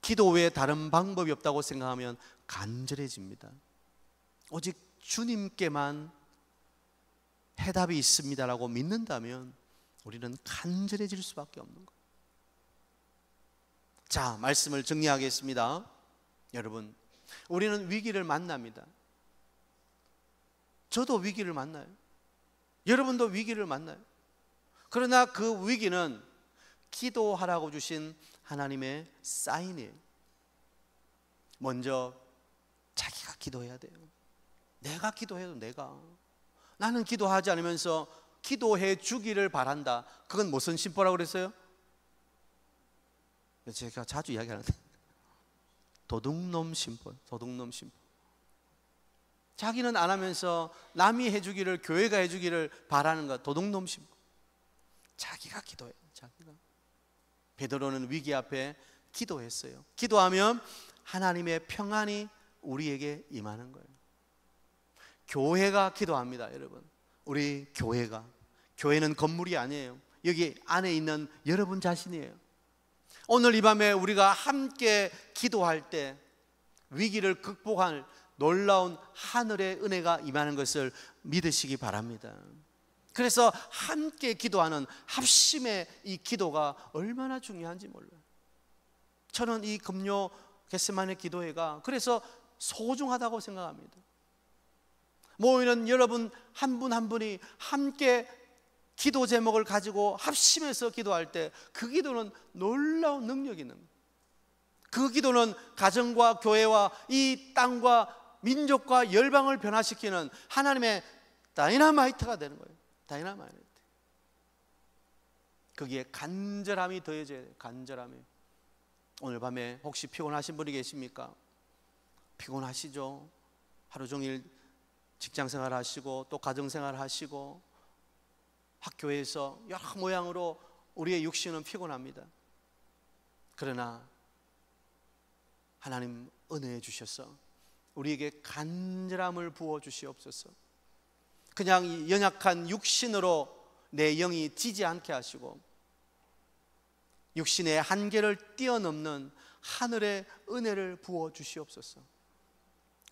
기도 외에 다른 방법이 없다고 생각하면 간절해집니다. 오직 주님께만 해답이 있습니다라고 믿는다면 우리는 간절해질 수밖에 없는 거예요. 자, 말씀을 정리하겠습니다. 여러분, 우리는 위기를 만납니다. 저도 위기를 만나요. 여러분도 위기를 만나요. 그러나 그 위기는 기도하라고 주신 하나님의 사인이에요. 먼저 자기가 기도해야 돼요. 내가 기도해도 나는 기도하지 않으면서 기도해 주기를 바란다. 그건 무슨 심보라고 그랬어요? 제가 자주 이야기하는데 도둑놈 심보. 자기는 안 하면서 남이 해주기를, 교회가 해주기를 바라는 것, 도둑놈 심보. 자기가 기도해요. 자기가. 베드로는 위기 앞에 기도했어요. 기도하면 하나님의 평안이 우리에게 임하는 거예요. 교회가 기도합니다, 여러분. 우리 교회가, 교회는 건물이 아니에요. 여기 안에 있는 여러분 자신이에요. 오늘 이 밤에 우리가 함께 기도할 때 위기를 극복할 놀라운 하늘의 은혜가 임하는 것을 믿으시기 바랍니다. 그래서 함께 기도하는 합심의 이 기도가 얼마나 중요한지 몰라요. 저는 이 금요 겟세마네 기도회가 그래서 소중하다고 생각합니다. 모이는 여러분 한 분 한 분이 함께 기도 제목을 가지고 합심해서 기도할 때 그 기도는 놀라운 능력이 있는 거예요. 그 기도는 가정과 교회와 이 땅과 민족과 열방을 변화시키는 하나님의 다이너마이트가 되는 거예요. 다이너마이트. 거기에 간절함이 더해져야 돼요. 간절함이. 오늘 밤에 혹시 피곤하신 분이 계십니까? 피곤하시죠? 하루 종일 직장생활 하시고 또 가정생활 하시고 학교에서 여러 모양으로 우리의 육신은 피곤합니다. 그러나 하나님 은혜해 주셔서 우리에게 간절함을 부어 주시옵소서. 그냥 연약한 육신으로 내 영이 지지 않게 하시고 육신의 한계를 뛰어넘는 하늘의 은혜를 부어 주시옵소서.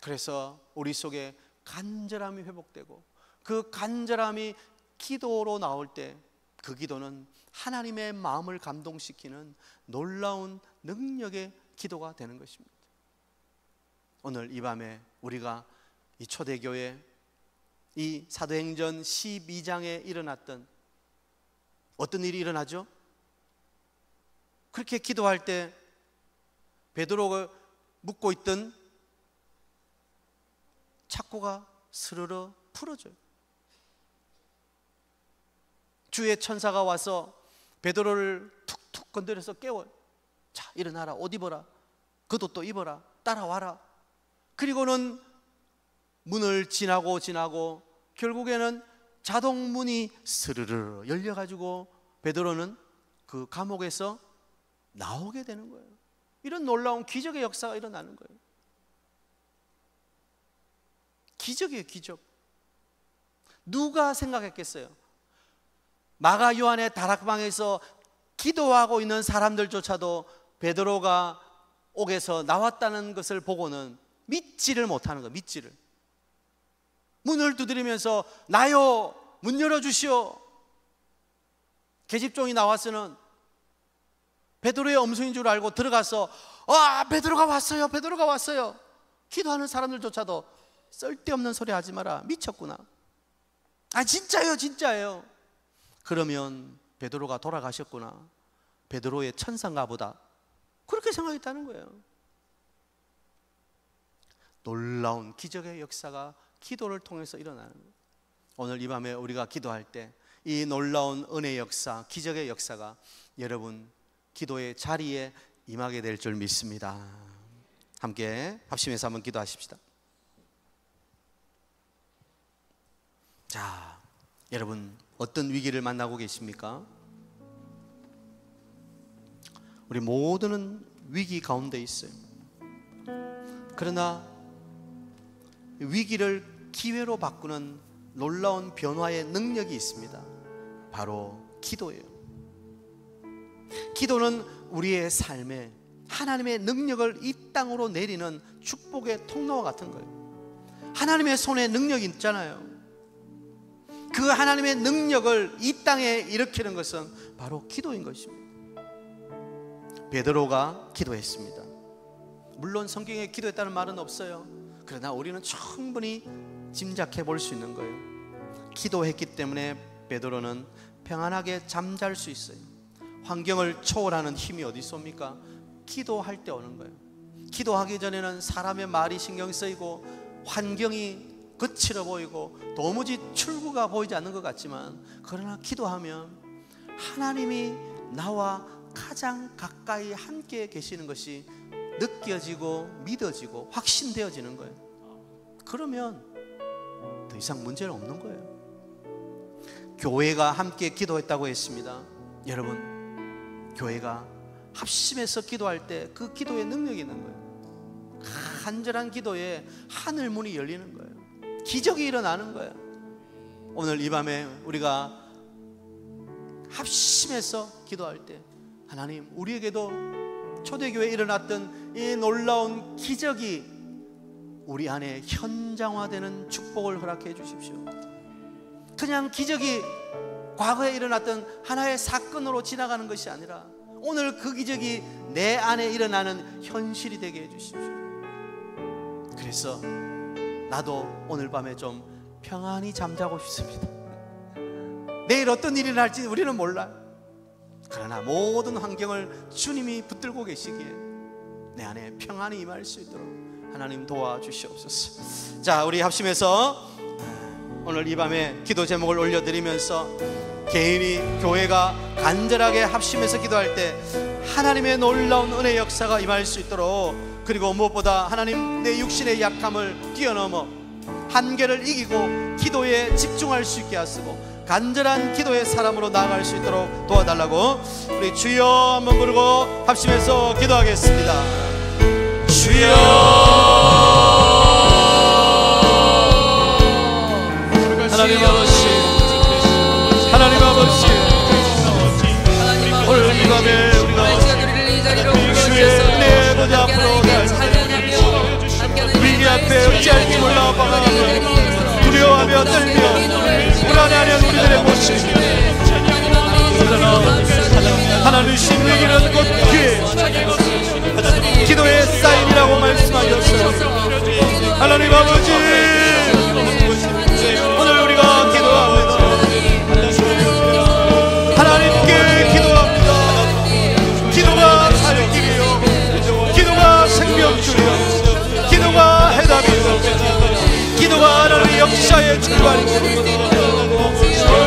그래서 우리 속에 간절함이 회복되고 그 간절함이 기도로 나올 때 그 기도는 하나님의 마음을 감동시키는 놀라운 능력의 기도가 되는 것입니다. 오늘 이 밤에 우리가 이 초대교회 이 사도행전 12장에 일어났던 어떤 일이 일어나죠? 그렇게 기도할 때 베드로가 묶고 있던 착고가 스르르 풀어져요. 주의 천사가 와서 베드로를 툭툭 건드려서 깨워요. 자, 일어나라, 옷 입어라, 겉옷도 입어라, 따라와라. 그리고는 문을 지나고 결국에는 자동문이 스르르 열려가지고 베드로는 그 감옥에서 나오게 되는 거예요. 이런 놀라운 기적의 역사가 일어나는 거예요. 기적이에요, 기적. 누가 생각했겠어요? 마가 요한의 다락방에서 기도하고 있는 사람들조차도 베드로가 옥에서 나왔다는 것을 보고는 믿지를 못하는 거예요. 믿지를. 문을 두드리면서 나요, 문 열어주시오. 계집종이 나와서는 베드로의 엄수인 줄 알고 들어가서 베드로가 왔어요, 베드로가 왔어요. 기도하는 사람들조차도 쓸데없는 소리 하지 마라, 미쳤구나. 진짜예요, 진짜예요. 그러면 베드로가 돌아가셨구나, 베드로의 천사인가 보다, 그렇게 생각했다는 거예요. 놀라운 기적의 역사가 기도를 통해서 일어나는 거예요. 오늘 이 밤에 우리가 기도할 때 이 놀라운 은혜의 역사, 기적의 역사가 여러분 기도의 자리에 임하게 될 줄 믿습니다. 함께 합심해서 한번 기도하십시다. 자, 여러분 어떤 위기를 만나고 계십니까? 우리 모두는 위기 가운데 있어요. 그러나 위기를 기회로 바꾸는 놀라운 변화의 능력이 있습니다. 바로 기도예요. 기도는 우리의 삶에 하나님의 능력을 이 땅으로 내리는 축복의 통로와 같은 거예요. 하나님의 손에 능력이 있잖아요. 그 하나님의 능력을 이 땅에 일으키는 것은 바로 기도인 것입니다. 베드로가 기도했습니다. 물론 성경에 기도했다는 말은 없어요. 그러나 우리는 충분히 짐작해 볼 수 있는 거예요. 기도했기 때문에 베드로는 평안하게 잠잘 수 있어요. 환경을 초월하는 힘이 어디 있습니까? 기도할 때 오는 거예요. 기도하기 전에는 사람의 말이 신경 쓰이고 환경이 거칠어 보이고 도무지 출구가 보이지 않는 것 같지만, 그러나 기도하면 하나님이 나와 가장 가까이 함께 계시는 것이 느껴지고 믿어지고 확신되어지는 거예요. 그러면 더 이상 문제는 없는 거예요. 교회가 함께 기도했다고 했습니다. 여러분, 교회가 합심해서 기도할 때 그 기도에 능력이 있는 거예요. 간절한 기도에 하늘 문이 열리는 거예요. 기적이 일어나는 거예요. 오늘 이 밤에 우리가 합심해서 기도할 때 하나님, 우리에게도 초대교회에 일어났던 이 놀라운 기적이 우리 안에 현장화되는 축복을 허락해 주십시오. 그냥 기적이 과거에 일어났던 하나의 사건으로 지나가는 것이 아니라 오늘 그 기적이 내 안에 일어나는 현실이 되게 해 주십시오. 그래서 나도 오늘 밤에 좀 평안히 잠자고 싶습니다. 내일 어떤 일이 날지 우리는 몰라요. 그러나 모든 환경을 주님이 붙들고 계시기에 내 안에 평안이 임할 수 있도록 하나님 도와주시옵소서. 자, 우리 합심해서 오늘 이 밤에 기도 제목을 올려드리면서 개인이, 교회가 간절하게 합심해서 기도할 때 하나님의 놀라운 은혜 역사가 임할 수 있도록, 그리고 무엇보다 하나님, 내 육신의 약함을 뛰어넘어 한계를 이기고 기도에 집중할 수 있게 하시고 간절한 기도의 사람으로 나아갈 수 있도록 도와달라고 우리 주여 한번 부르고 합심해서 기도하겠습니다. 주여, 하나님 아버지, 하나님 아버지, 오늘 이 밤에 우리가 주의 은혜의 보좌 앞으로 갈 때 위기 앞에 어찌할지 몰라 방황하며 두려워하며 떨며 불안해하는 우리들의 모습, 하나님 위기는 곧 기회, 기도의 사인이라고 말씀하셨어요. 하나님 아버지, 오늘 우리가 기도합니다. 하나님께 기도합니다. 기도가 사역이며, 기도가 생명줄이며, 기도가 해답이며, 기도가 하나님의 역사의 출발이며,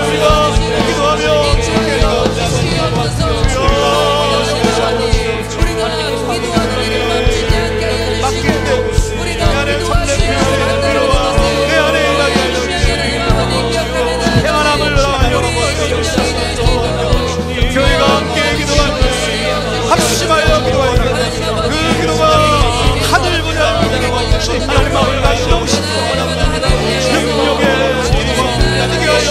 우리가 기도하며 맡길 때 내 안에 성례표의 위로와 내 안에 일하게 하여 평안함을 더하여 교회가 함께 기도할 때 합심하여 기도할 때 그 기도가 하늘 보좌 하나님 마음을 가지고 능력의 기도가 되게 하여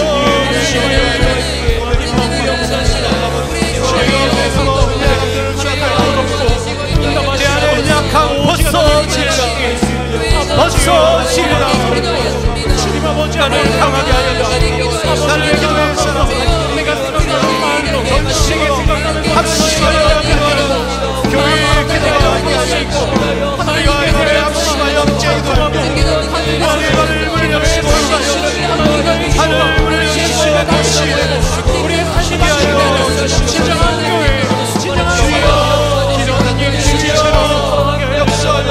내 안에 약한 벗어지리라. 주님 아버지, 나를 강하게 하여 나를 기도의 사람, 내가 합심하여 기도하는 교회의 기도가 있게 하시고 우리가 이번에 합심하여 함께 기도하며 하늘 문을 열시고 하늘 문을 열시고 다시 우리의 하시게 하여 진정한 교회, 진정한 주여 기도하는 주여 역사하여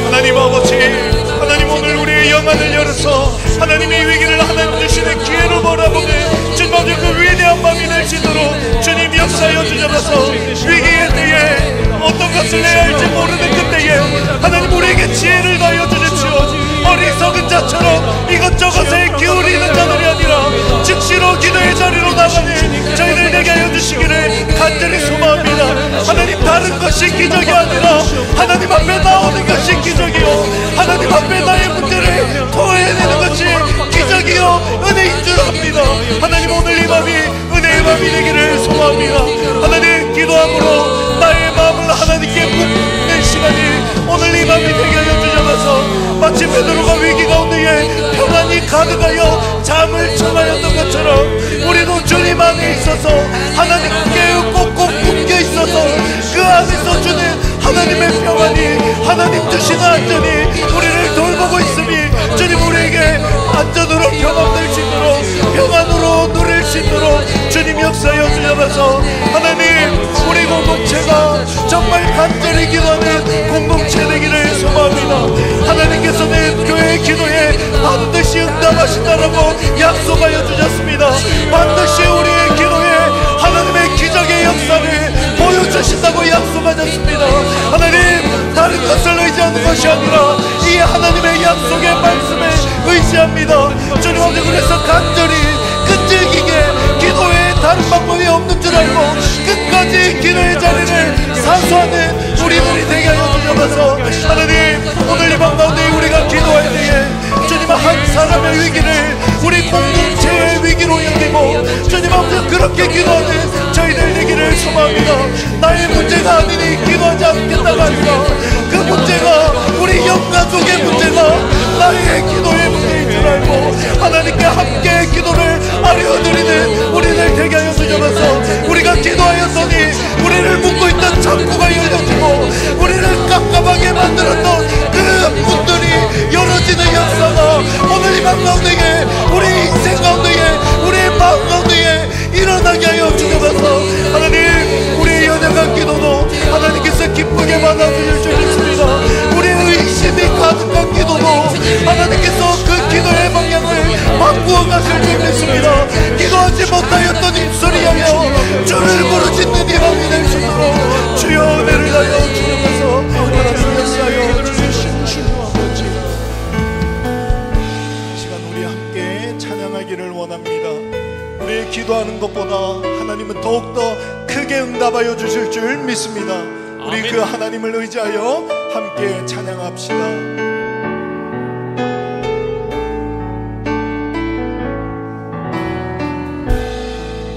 하나님 아버지, 하나님 오늘 우리의 영안을 열어서 하나님의 위기를 하나님 주시는 기회로 바라보는 주님 아버지, 그 위대한 밤이 될 수 있도록 주님 역사하여 주셔서 위기의 때에 어떤 것을 해야 할지 모르는 그때에 하나님 우리에게 지혜를 다하여 주십시오. 어리석은 자처럼 이것저것에 기울이는 자들이 아니라 즉시로 기도의 자리로 나가는 저희들 되게 하여 주시기를 간절히 소망합니다. 하나님, 다른 것이 기적이 아니라 하나님 앞에 나오는 것이 기적이요, 하나님 앞에 나의 문제를 토해내는 것이 기적이요 은혜인 줄 압니다. 하나님, 오늘 이 밤이 은혜의 밤이 되기를 소망합니다. 하나님, 기도함으로 나의 마음을 하나님께 묻는 시간이 오늘 이 밤이 되게 하여 주셔서 마치 베드로가 위기 가운데에 평안히 가득하여 잠을 청하였던 것처럼 우리도 주님 안에 있어서 하나님께 꼭꼭 묶여 있어서 그 안에서 주는 하나님의 평안이, 하나님 주시는 안전이 우리를 돌보고 있으니 주님 우리에게 안전으로 경험될 수 있도록 평안으로 누릴 수 있도록 주님 역사하여 주셔서 하나님, 우리 공동체가 정말 간절히 기도하는 공동체 되기를 소망합니다. 하나님께서는 교회의 기도에 반드시 응답하신다라고 약속하여 주셨습니다. 반드시 우리의 기도에 하나님의 기적의 역사를 보여주신다고 약속하셨습니다. 하나님, 다른 것을 의지하는 것이 아니라 이 하나님의 약속의 말씀에 의지합니다. 주님 아버지, 그래서 간절히 끈질기게 기도에 다른 방법이 없는 줄 알고 끝까지 기도의 자리를 사수하는 우리들이 되게 하여 주셔서 하나님, 오늘 이 밤 가운데 우리가 기도할 때에 주님, 한 사람의 위기를 우리 공동체의 위기로 여기고 주님 아버지, 그렇게 기도하는 저희들 되기를 소망합니다. 나의 문제가 아니니 기도하지 않겠다가 아니라 그 문제가 우리 영가족의 문제가 나의 기도의 문제인 줄 알고 하나님께 함께 기도를 아뢰어드리는 우리들 되게 하여 주셔서 우리가 기도하였더니 우리를 묶고 있던 창고가 열려지고 우리를 깝깝하게 만들었던 그 문들이 열어지는 역사가 오늘 이 밤 가운데에 우리 인생 가운데에 우리의 마음 가운데에 일어나게 하여 주셔서 하나님, 우리의 연약한 기도도 하나님께서 기쁘게 받아주실 줄 믿습니다. 우리의 의심이 가득한 기도도 하나님께서 그 기도의 방향을 바꾸어 가실 줄 믿습니다. 기도하지 못하였던 입술이 향하여 주를 부르짖는 이 밤이 될 수 있도록 주여 은혜를 하여 주셔서 하나님 역사하여 주시는 주님 아버지, 시간 우리 함께 찬양하기를 원합니다. 우리 기도하는 것보다 하나님은 더욱더 크게 응답하여 주실 줄 믿습니다. 우리 그 하나님을 의지하여 함께 찬양합시다.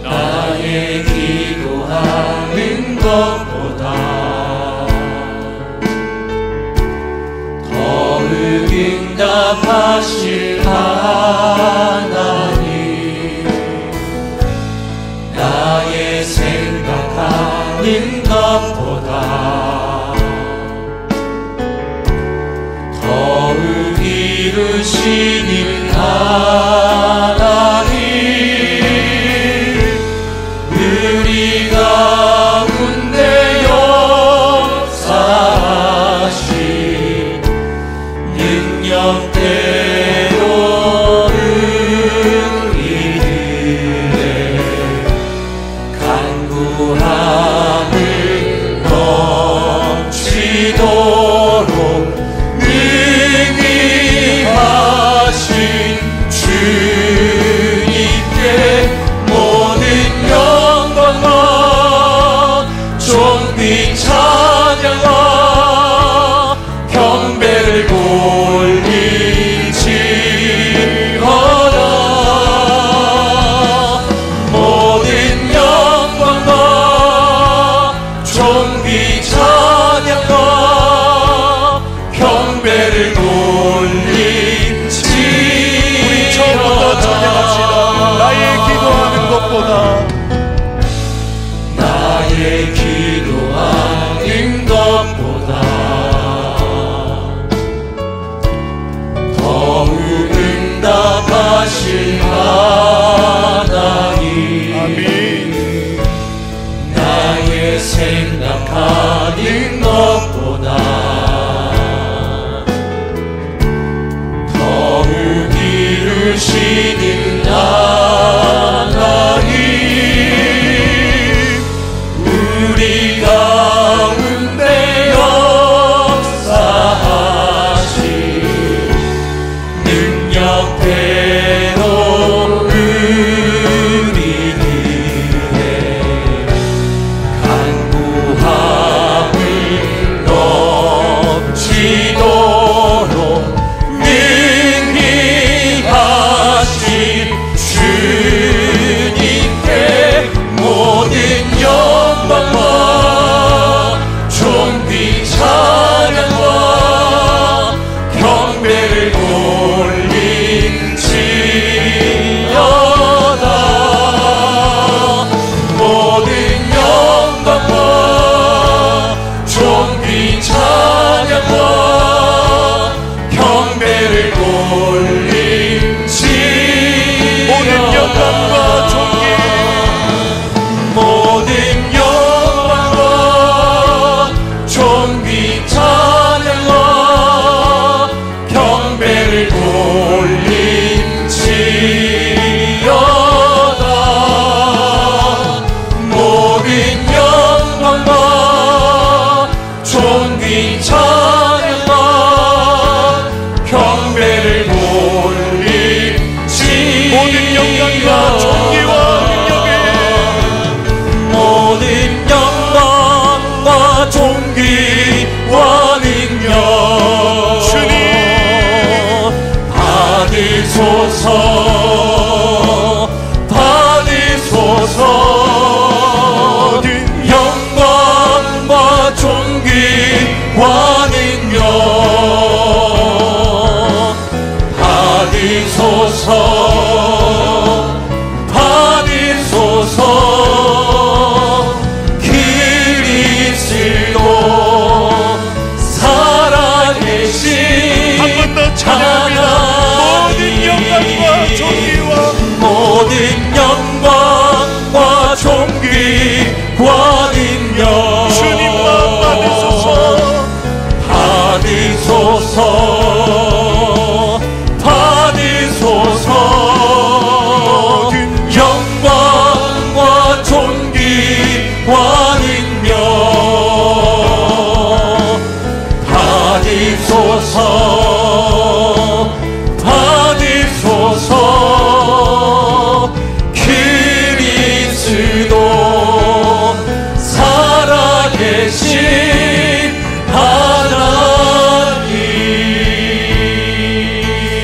나의 기도하는 것보다 더욱 응답하실 하나님, 나의 생각하는 것보다 더욱 이루시는 하나님, 우리 가운데 역사하신 능력대로 우리들의 간구함을 넘치도록 능히 하신 주님께 모든 영광과 존귀 찬양과 경배를 올리지어다. 모든 영광과 존귀 찬양과 경배를 올리지어다. 우리 처음부터 찬양합시다. 나의 기도하는 것보다 나의 기도하는 것보다 더욱 응답하실 하나님, 아멘. 나의 생각하는 것보다 더욱 이루시는 하나님, 우리 가운데 역사하신 능력대로 우리들의 간구함을 넘치도록 능히 하신 영광과 존귀와 모든 영광과 존귀와 능력 주님 받으소서 받으소서 영광과 존귀와 능력 받으소서 받으소서 그리스도 살아계신 한 번 더 찬양합니다. 모든 영광과 존귀와 모든 영광과 존귀와 능력 주님만 받으소서 받으소서 받으소서 영광과 존귀와 능력 받으소서 받으소서 그리스도 살아계신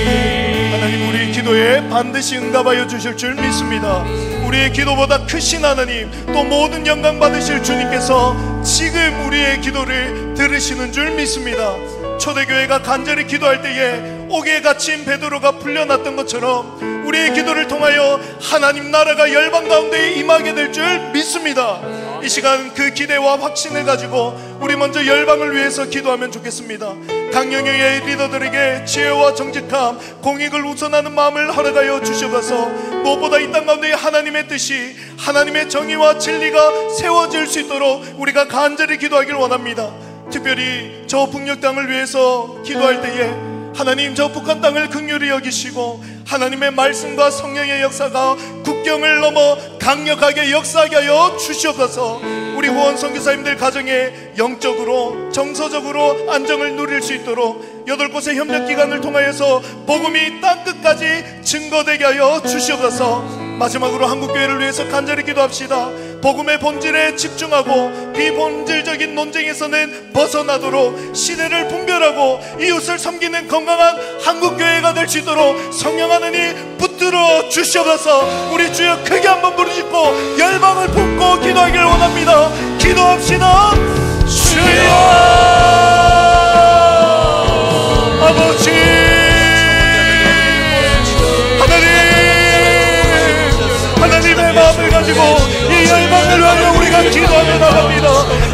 하나님, 우리 기도에 반드시 응답하여 주실 줄 믿습니다. 우리의 기도보다 크신 하나님, 또 모든 영광 받으실 주님께서 지금 우리의 기도를 들으시는 줄 믿습니다. 초대교회가 간절히 기도할 때에 옥에 갇힌 베드로가 풀려났던 것처럼 우리의 기도를 통하여 하나님 나라가 열방 가운데 임하게 될 줄 믿습니다. 이 시간 그 기대와 확신을 가지고 우리 먼저 열방을 위해서 기도하면 좋겠습니다. 강영영의 리더들에게 지혜와 정직함, 공익을 우선하는 마음을 허락하여 주셔서 무엇보다 이 땅 가운데 하나님의 뜻이, 하나님의 정의와 진리가 세워질 수 있도록 우리가 간절히 기도하길 원합니다. 특별히 저 북녘 땅을 위해서 기도할 때에 하나님, 저 북한 땅을 긍휼히 여기시고 하나님의 말씀과 성령의 역사가 국경을 넘어 강력하게 역사하게 하여 주시옵소서. 우리 후원 선교사님들 가정에 영적으로 정서적으로 안정을 누릴 수 있도록 8곳의 협력기관을 통하여서 복음이 땅끝까지 증거되게 하여 주시옵소서. 마지막으로 한국교회를 위해서 간절히 기도합시다. 복음의 본질에 집중하고 비본질적인 논쟁에서는 벗어나도록 시대를 분별하고 이웃을 섬기는 건강한 한국교회가 될 수 있도록 성령 하나님 붙들어 주시옵소서. 우리 주여 크게 한번 부르짖고 열방을 품고 기도하기를 원합니다. 기도합시다. 주여 아버지 하나님의 마음을 가지고 이 열방을 위하여 우리가 기도하며 나갑니다.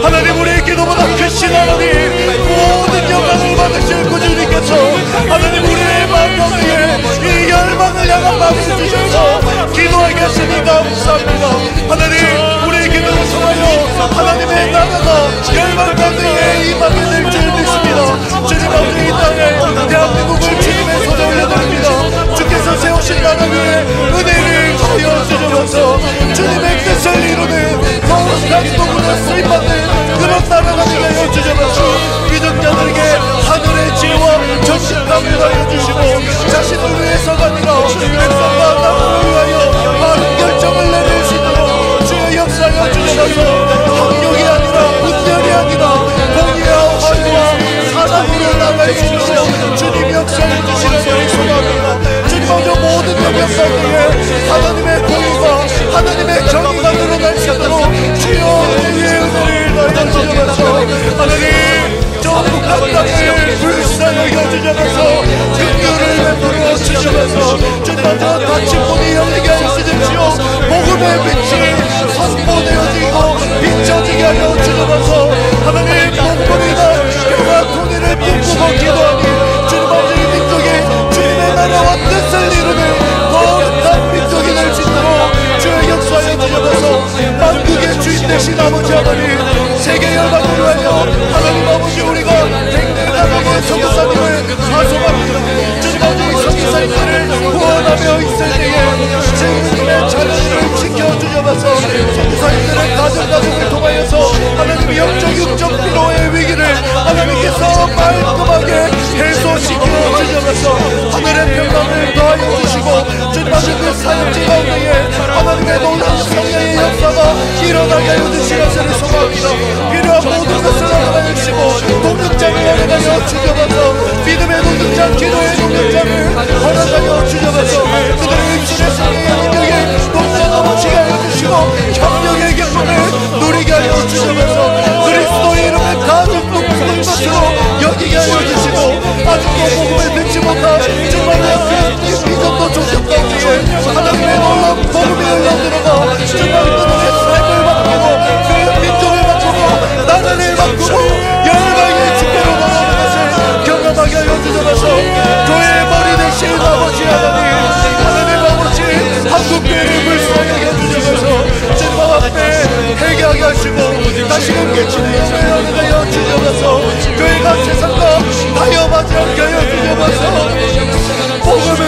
하나님, 우리의 기도보다 크신 하나님, 모든 영광을 받으실 구주님께서 하나님 우리의 마음 가운데 이 열방을 향한 마음을 주셔서 기도하게 하시니 감사합니다. 하나님, 우리의 기도를 통하여 하나님의 나라가 열방 가운데 임하게 될 줄 믿습니다. 주님 아버지, 이 땅에 대한민국을 주님의 손에 올려드립니다. 주께서 세우신 나라 위에 은혜를 하여 주셔서 주님의 뜻을 이루는 거룩한 도구로 쓰임받는 그런 나라가 되게 하여 주셔서 믿음자들에게 하늘의 지혜와 정신감을 하여 주시고 자신을 위해서가 아니라 백성과 나라를 위하여 바른 결정을 내릴 수 있도록 주의 역사하여 주셔서 학력이 아니라 분열이 아니라 공의와 화해와 사랑으로 나갈 수 있도록 주님 역사해 주시는 것을 소망합니다. 주님 먼저 모든 영역 가운데 하나님의 공의가 하나님의 정의가 드러날 수 있도록 주여 우리의 은혜를 나눠 주셔서 하나님, 저 북한 땅을 불쌍히 여주셔서 긍휼을 베풀어 주셔서 주님 먼저 닫힌 문이 열리게 하시십시오. 복음의 빛이 선포되어지고 비춰지게 하여 주셔서 하나님, 목소리나 뼈와 토니를 꿈꾸고 기도하니 주님 아버지, 이 민족이 주님의 나라와 뜻을 이루는 거룩한 민족이 될 수 있도록 주의 역사에 주셔서 만국의 주인 되신 아버지 하나님, 세계 열방을 위하여 하나님 아버지, 우리가 백내나라의 선교사님을 파송합니다. 주님 아버지, 선교사님들을 후원하며 있을 때에 주님의 자녀들을 지켜주셔서 선교사님들의 가정을 통하여서 하나님 영적 육적 피로의 위기를 하나님께서 말끔하게 해소시켜 주셔서 하늘의 평강을 더하여 주시고 주님 아버지, 그 사역지 가운데에 하나님의 놀라운 성령의 역사가 일어나게 하여 주시는 것을 소망합니다. 필요한 모든 것을 허락하여 주시고 동력장을 허락하여 주셔서 믿음의 동력장, 기도의 동력장을 허락하여 주셔서 그들의 입술의 성령의 능력에 동력하게 하여 주시고 협력의 기쁨을 누리게 하여 주셔서 그리스도의 이름을 가득 높은 것으로 여기게 하여 주시고 아직도 복음을 듣지 못한 주만의 비전도 종족 가운데에 하나님의 놀라운 복음이 흘러들어가 주만의 삶을 바꾸고 그 민족을 바꾸고 나라를 바꾸고 열방의 축배로 나가는 것을 경험하게 하여 주셔서 교회의 머리 되신 아버지 하나님 아버지 한국교회를 불쌍하게 해주셔서 주님 앞에 회개하게 하시고 다시금 깨치는 영을 하여 주셔서 교회가 세상과 타협하지 않게 하여 주셔서 복음을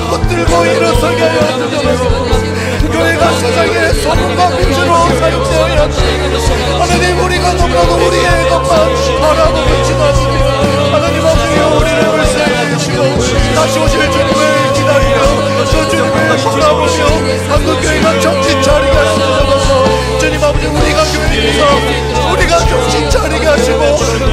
붙들고 일어서게 하여 주셔서 교회가 세상의 소금과 빛으로 사용되어야 하나님 우리가 너무나도 우리의 것만 바라보고 지나습니다. 하나님 아버지 우리를 불쌍히 주시고 다시 오실 주님을 기다리며 그 주님을 바라보며 한국교회가 정신 차리게 하시옵소서. 주님 아버지 우리가 교회에서 우리가 정신 차리게 하시고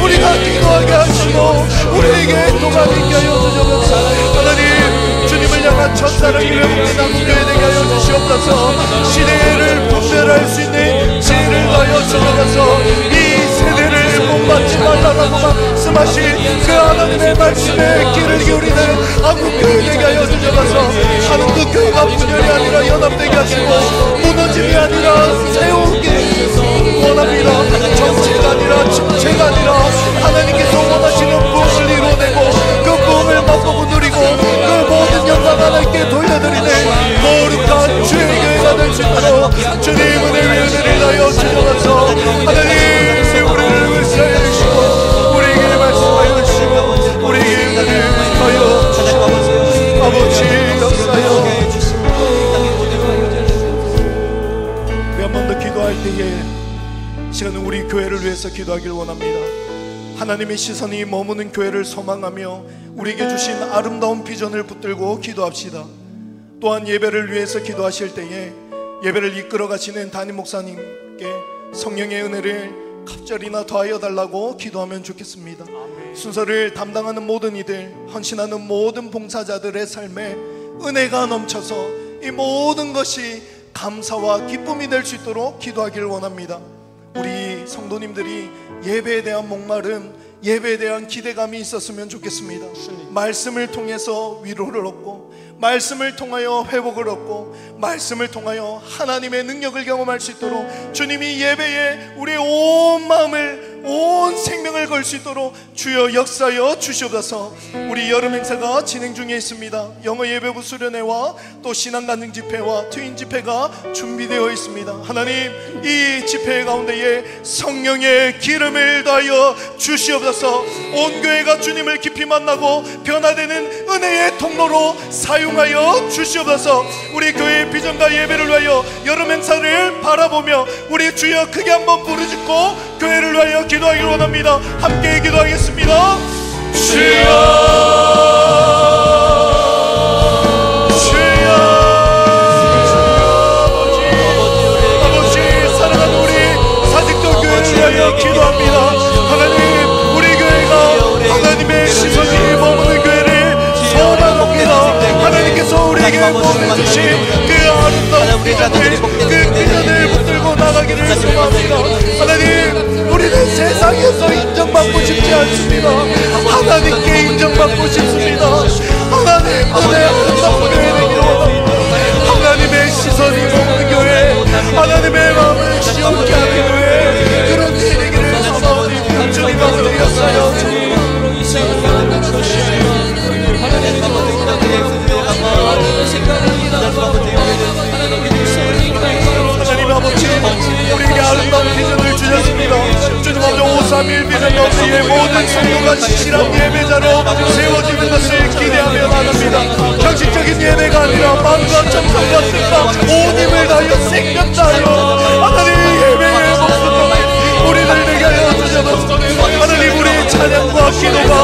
우리가 기도하게 하시고 우리에게 도움이 있게 하여 주옵소서. 하나님 주님을 향한 천사를 이루는 한국교회 되게 하여 주시옵소서. 시대를 분별할 수 있는 지혜를 하여 주옵소서. 이 세대를 못받지 말라라고 말씀하신 그 하나님의 말씀에 귀를 기울이는 한국교회 되게 하여 주옵소서. 한국교회가 분열이 아니라 연합되게 하시고 무너짐이 아니라 세우기 원합니다. 정체가 아니라 정체가 아니라 하나님께서 원하시는 부흥을 이루어내고 그 부흥을 맛보고 누리고 그 모든 영광 하나님께 돌려드리는 거룩한 주의 교회가 될 수 있도록 주님 은혜의 은혜를 하여 주셔서 하나님 우리를 불쌍히 주시고 우리에게 말씀하여 주시고 우리에게 은혜를 하여 주시고 아버지 역사여 몇 번 더 기도할 때에 시간은 우리 교회를 위해서 기도하길 원합니다. 하나님의 시선이 머무는 교회를 소망하며 우리에게 주신 아름다운 비전을 붙들고 기도합시다. 또한 예배를 위해서 기도하실 때에 예배를 이끌어 가시는 담임 목사님께 성령의 은혜를 갑절이나 더하여 달라고 기도하면 좋겠습니다. 순서를 담당하는 모든 이들, 헌신하는 모든 봉사자들의 삶에 은혜가 넘쳐서 이 모든 것이 감사와 기쁨이 될 수 있도록 기도하기를 원합니다. 우리 성도님들이 예배에 대한 목마름, 예배에 대한 기대감이 있었으면 좋겠습니다. 말씀을 통해서 위로를 얻고 말씀을 통하여 회복을 얻고 말씀을 통하여 하나님의 능력을 경험할 수 있도록 주님이 예배에 우리의 온 마음을 온 생명을 걸 수 있도록 주여 역사여 주시옵소서. 우리 여름 행사가 진행 중에 있습니다. 영어 예배부 수련회와 또 신앙 간증 집회와 트윈 집회가 준비되어 있습니다. 하나님 이 집회 가운데에 성령의 기름을 더하여 주시옵소서. 온 교회가 주님을 깊이 만나고 변화되는 은혜의 통로로 사용하여 주시옵소서. 우리 교회의 비전과 예배를 위하여 여름 행사를 바라보며 우리 주여 크게 한번 부르짖고 교회를 위하여 기도하기를 원합니다. 함께 기도하겠습니다. 주여 주여 아버지 사랑하는 우리 사직도 교회를 위하여 기도합니다. 하나님 우리 교회가 하나님의 시선이 머무는 교회를 소망합니다. 하나님께서 우리에게 보내주신 그 아름다운 비전을 그 비전을 붙들고 나가기를 소망합니다. 하나님 우리는 세상에서 인정받고 싶지 않습니다. 하나님께 인정받고 싶습니다. 하나님 은혜 아름다운 교회 되기를 원합니다. 하나님의 시선이 머무는 교회, 하나님의 마음을 시원케 하는 교회, 그런 교회 되기를 소망합니다. 주님 아버지 역사여 하나님 아버지 우리에게 아름다운 비전을 주셨습니다. 주님 아버지 531 비전 가운데에 모든 성도가 실한 예배자로 세워지는 것을 기대하며 나갑니다. 형식적인 예배가 아니라 마음과 정성과 뜻과 온 힘을 다하여 생명 다하여 하나님 예배의 목소리로 우리를 되게 하여 주셔서 하나님 우리의 찬양과 기도가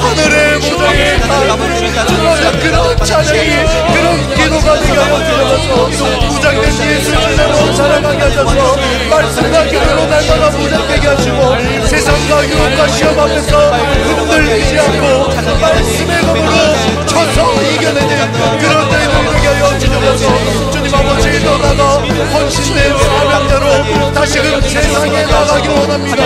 하늘의 무대에 닿아 그런 찬양이 그런 기도가 되게 하여 주셔서 무장된 예수님으로 살아가게 하셔서 말씀과 기도로 날마다 무장되게 하시고 세상과 유혹과 시험 앞에서 흔들리지 않고 말씀의 검으로 쳐서 이겨내는 그런 저희들 되게 하여 주셔서 주님 아버지 떠나가 헌신된 사랑자로 다시금 세상에 나가기 원합니다.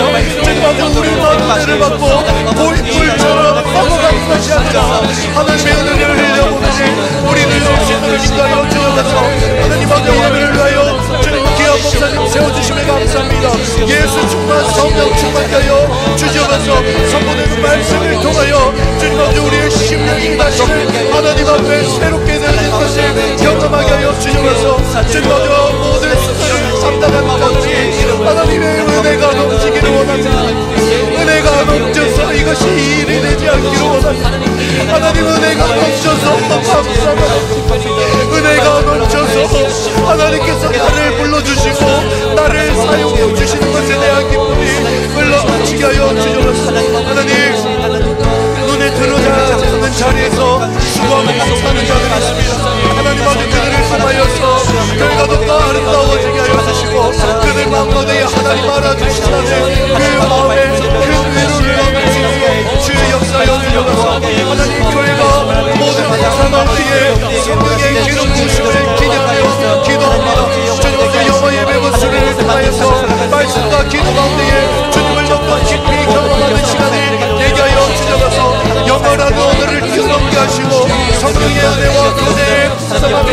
주님 아버지 우리 은혜를 받고 고인물처럼 넘어가는 것이 아니라 하나님의 은혜를 흘려보내는 우리를 신들을 인도하여 주셔서 하나님 아버지 예배를 위하여 주님 귀한 목사님 세워주심에 감사합니다. 예수 충만 성령 충만케 하여 주셔서 선포되는 말씀을 통하여 주님 아버지 우리의 심령이 다시는 하나님 앞에 새롭게 되어진 것을 경험하게 하여 주셔서 주님 아버지 모든 수사를 감당한 아버지 하나님의 은혜가 넘치기를 원합니다. 은혜가 넘쳐서 이것이 일이 되지 않기를 원합니다. 하나님 은혜가 넘쳐서 감사합니다. 은혜가 넘쳐서 하나님께서 나를 불러주시고 나를 사용해 주시는 것에 대한 기쁨이 흘러넘치게 하여 주셔서 하나님 눈에 들어오지 않는 자리에서 수고하며 사는 자들이 있습니다. 하나님 아버지 그들을 통하여서 교회가 더욱더 아름다워지게 하여 주시고 그들 마음가운데 하나님 알아주시다는 그 마음에 그 위로를 얻으시고 주의 역사여 주셔서 하나님 교회가 모든 상황 뒤에 성령의 기름 부으심을 기대하여 기도합니다. 주님의 영어 예배 부스를 통하여서 말씀과 기도 가운데에 주님을 더욱더 깊이 경험하는 시간이 되게 하여 주셔서 영원한 오늘을 뛰어넘게 하시고 성령의 은혜와 그대의 풍성함이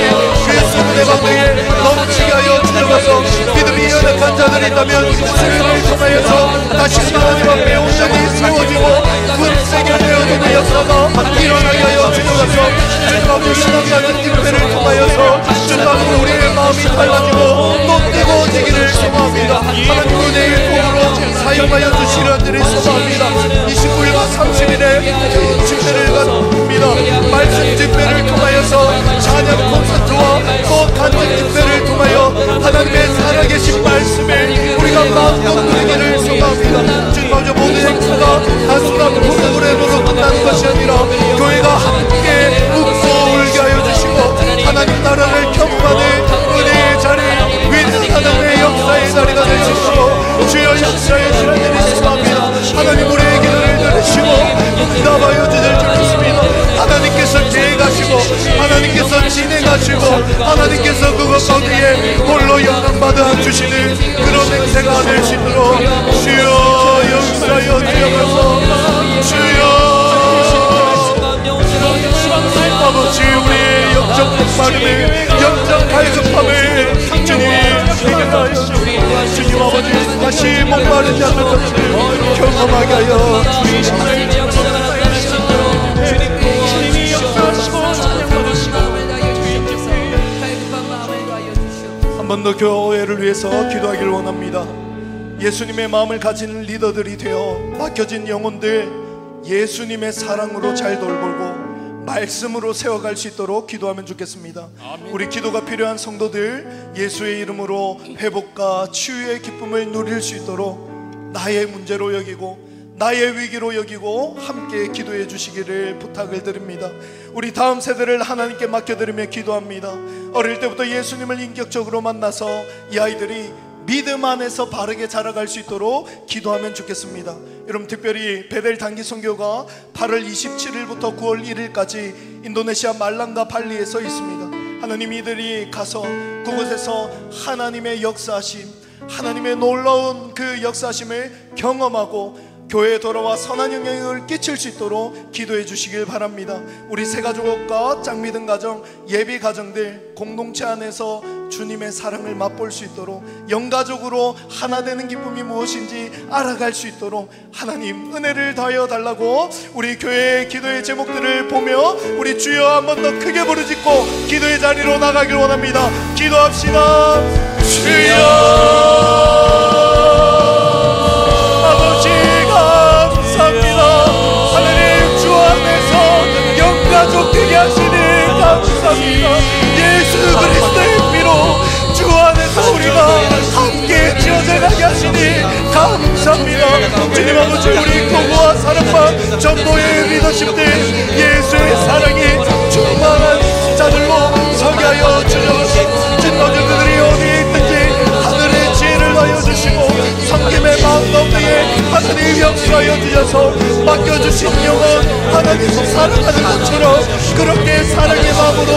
그 수분의 방향에 넘치게 하여 주셔서 믿음이 연약한 자들이 있다면 수요일을 통하여서 다시 하나님 앞에 온전히 세워지고 굳세게 되어지는 역사가 일어나게 하여 주셔서 주님 아버지 신앙 같은 집회를 통하여서 주님 아버지 우리의 마음이 달라지고 또 뜨거워지기를 소망합니다. 하나님 은혜의 통으로 사용하여 주시는 일을 소망합니다. 29일과 30일에 집회를 갖습니다. 말씀 집회를 통하여서 찬양 콘서트와 또 간증 집회를 통하여 하나님의 살아계신 말씀을 우리가 마음껏 누리기를 소망합니다. 주님 아버지 모든 행사가 단순한 프로그램으로 끝나는 것이 아니라 교회가 함께 웃고 울게 하여 주시고 하나님 나라를 경험하는 은혜의 자리 위대한 하나님의 역사의 자리가 되시고 주여 역사의 자리를 소망합니다. 하나님 우리의 기도를 들으시고 응답하여 주실 줄 믿습니다. 하나님께서 계획하시고 하나님께서 진행하시고 하나님께서 그것 거기에 홀로 영광받아 주시는 그런 행세가 될 수 있도록 주여 역사여 주여서 주여 아버지 우리의 영적 목마름을 영적 갈급함을 주님 해결하여 주님 아버지 다시 목마르지 않는 것을 경험하게 하여 주시옵소서. 한 번 더 교회를 위해서 기도하기를 원합니다. 예수님의 마음을 가진 리더들이 되어 맡겨진 영혼들 예수님의 사랑으로 잘 돌보고 말씀으로 세워갈 수 있도록 기도하면 좋겠습니다. 우리 기도가 필요한 성도들 예수의 이름으로 회복과 치유의 기쁨을 누릴 수 있도록 나의 문제로 여기고 나의 위기로 여기고 함께 기도해 주시기를 부탁을 드립니다. 우리 다음 세대를 하나님께 맡겨드리며 기도합니다. 어릴 때부터 예수님을 인격적으로 만나서 이 아이들이 믿음 안에서 바르게 자라갈 수 있도록 기도하면 좋겠습니다. 여러분 특별히 베델 단기 선교가 8월 27일부터 9월 1일까지 인도네시아 말랑가 발리에서 있습니다. 하나님 이들이 가서 그곳에서 하나님의 역사하심 하나님의 놀라운 그 역사하심을 경험하고 교회에 돌아와 선한 영향을 끼칠 수 있도록 기도해 주시길 바랍니다. 우리 새가족과 짝믿은 가정, 예비 가정들 공동체 안에서 주님의 사랑을 맛볼 수 있도록 영가족으로 하나 되는 기쁨이 무엇인지 알아갈 수 있도록 하나님 은혜를 더하여 달라고 우리 교회의 기도의 제목들을 보며 우리 주여 한 번 더 크게 부르짖고 기도의 자리로 나가길 원합니다. 기도합시다. 주여 되게 하시니 감사합니다. 예수 그리스도의 피로 주 안에서 우리가 함께 여전하게 하시니 감사합니다. 주님 아버지, 우리 고고와 사랑과 전도의 리더십들 예수의 사랑이 충만한 자들로 서게 하여 주옵소서. 주님 아버지, 그들이 어디에 있든지 하늘의 지혜를 하여 주시고 섬김의 마음 가운데에 하나님 역사하여 주셔서 맡겨주신 영혼 하나님 사랑하는 것처럼 그렇게 사랑의 마음으로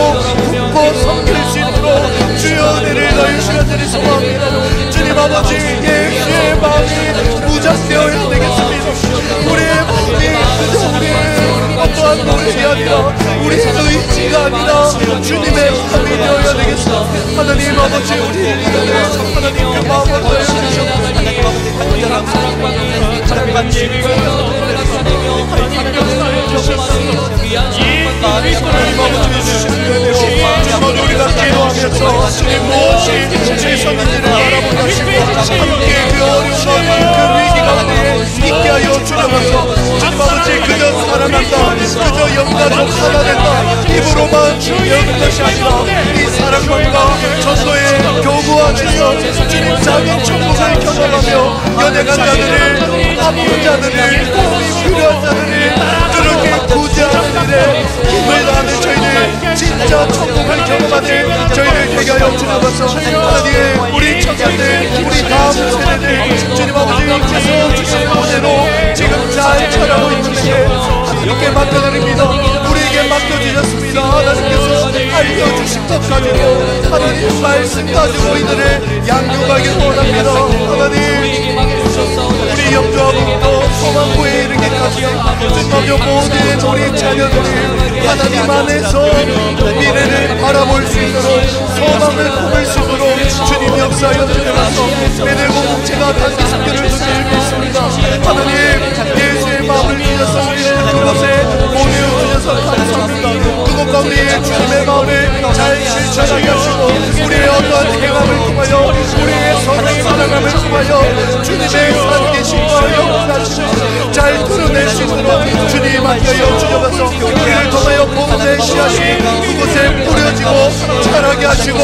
품고 섬길 수 있도록 주여 은혜를 너희 시간들이 소망합니다. 주님 아버지, 예수의 마음이 무장되어야 되겠습니다. 우리의 마음이 그저 우리의 어떠한 노력이 아니라 우리의 의지가 아니라 주님의 마음이 되어야 되겠습니다. 하나님 아버지, 우리 하나님 그 마음을 더해 주시옵소서. 우리가 기도하면서 주님 무엇이 최선인지를 바라보게 하시고 함께 그 어려운 그 위기 가운데 있게 하여 주셔서 주님 아버지, 그저 살아난다, 그저 영가족 하나 된다 입으로만 배우는 것이 아니라 이 사랑과 전도의 교구하셔서 주님 자기 천국을 겨냥하며 연약한 자들을, 아픈 자들을, 도움이 필요한 자들을 그렇게 구제하는 일에 힘을 다하는 저희들 진짜 천국을 경험하는 저희를 되게 하여 주셔서 하나님, 우리 청년들, 우리 다음 세대들 주님 아버지께서 주신 모델로 지금 잘 자라고 있는데 하나님께 맡겨드립니다. 우리에게 맡겨주셨습니다. 하나님께서 알려주신 것 가지고 하나님 말씀 가지고 이들을 양육하길 원합니다. 하나님, 우리 영주하고 소망부에 이르기까지 주님 모든 우리 자녀들이 하나님 안에서 미래를 바라볼 수 있도록 소망을 품을 수 있도록 주님 역사하여 주셔서 매대 공동체가 단기 선교를 준비하고 있습니다. 하나님, 예수의 마음을 주셔서 그곳에 보내어 주셔서 감사합니다. 그곳 가운데 주님의 마음을 잘 실천하게 하시고 우리의 어떠한 행함을 통하여 우리의 선한 사랑함을 통하여 주님의 살아계심과 역사하심을 잘 드러낼 수 있도록 주님 맡겨여 주셔서 우리를 통하여 복음의 씨앗이 그곳에 뿌려지고 자라게 하시고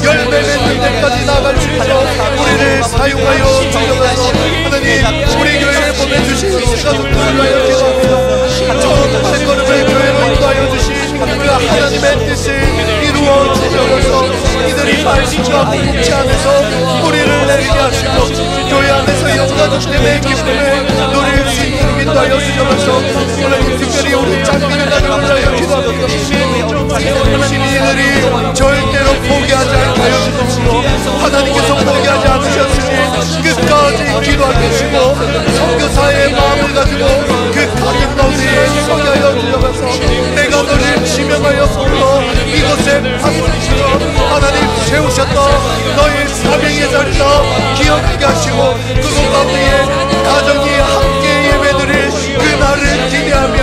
열매 맺는 데까지 나갈 수 있도록 우리를 사용하여 주셔서 하나님, 우리 교회에 보내주신 시간들을 위하여 기도합니다. 좋은 발걸음의 교회로 인도하여 주신 그 하나님의 뜻을 이루어 주셔서 이들이 말씀과 공동체 안에서 뿌리를 내리게 하시고 교회 안에서 영가족됨의 기쁨을 누릴 수 있도록 인도하여 주셔서 하나님, 특별히 우리 장비를 가져오자여 기도합니다. 이들이 절대로 포기하지 않게 하여 주시고 하나님께서 포기하지 않으셨으니 끝까지 기도하게 하시고 선교사의 마음을 가지고 그 가정 가운데 서게 하여 주셔서 내가 너를 지명하여 불러 이곳에 파수리처럼 하나님 세우셨다 너의 사명의 자리다 기억하게 하시고 그곳 가운데에 가정이 함께 예배드릴 그날을 기대하며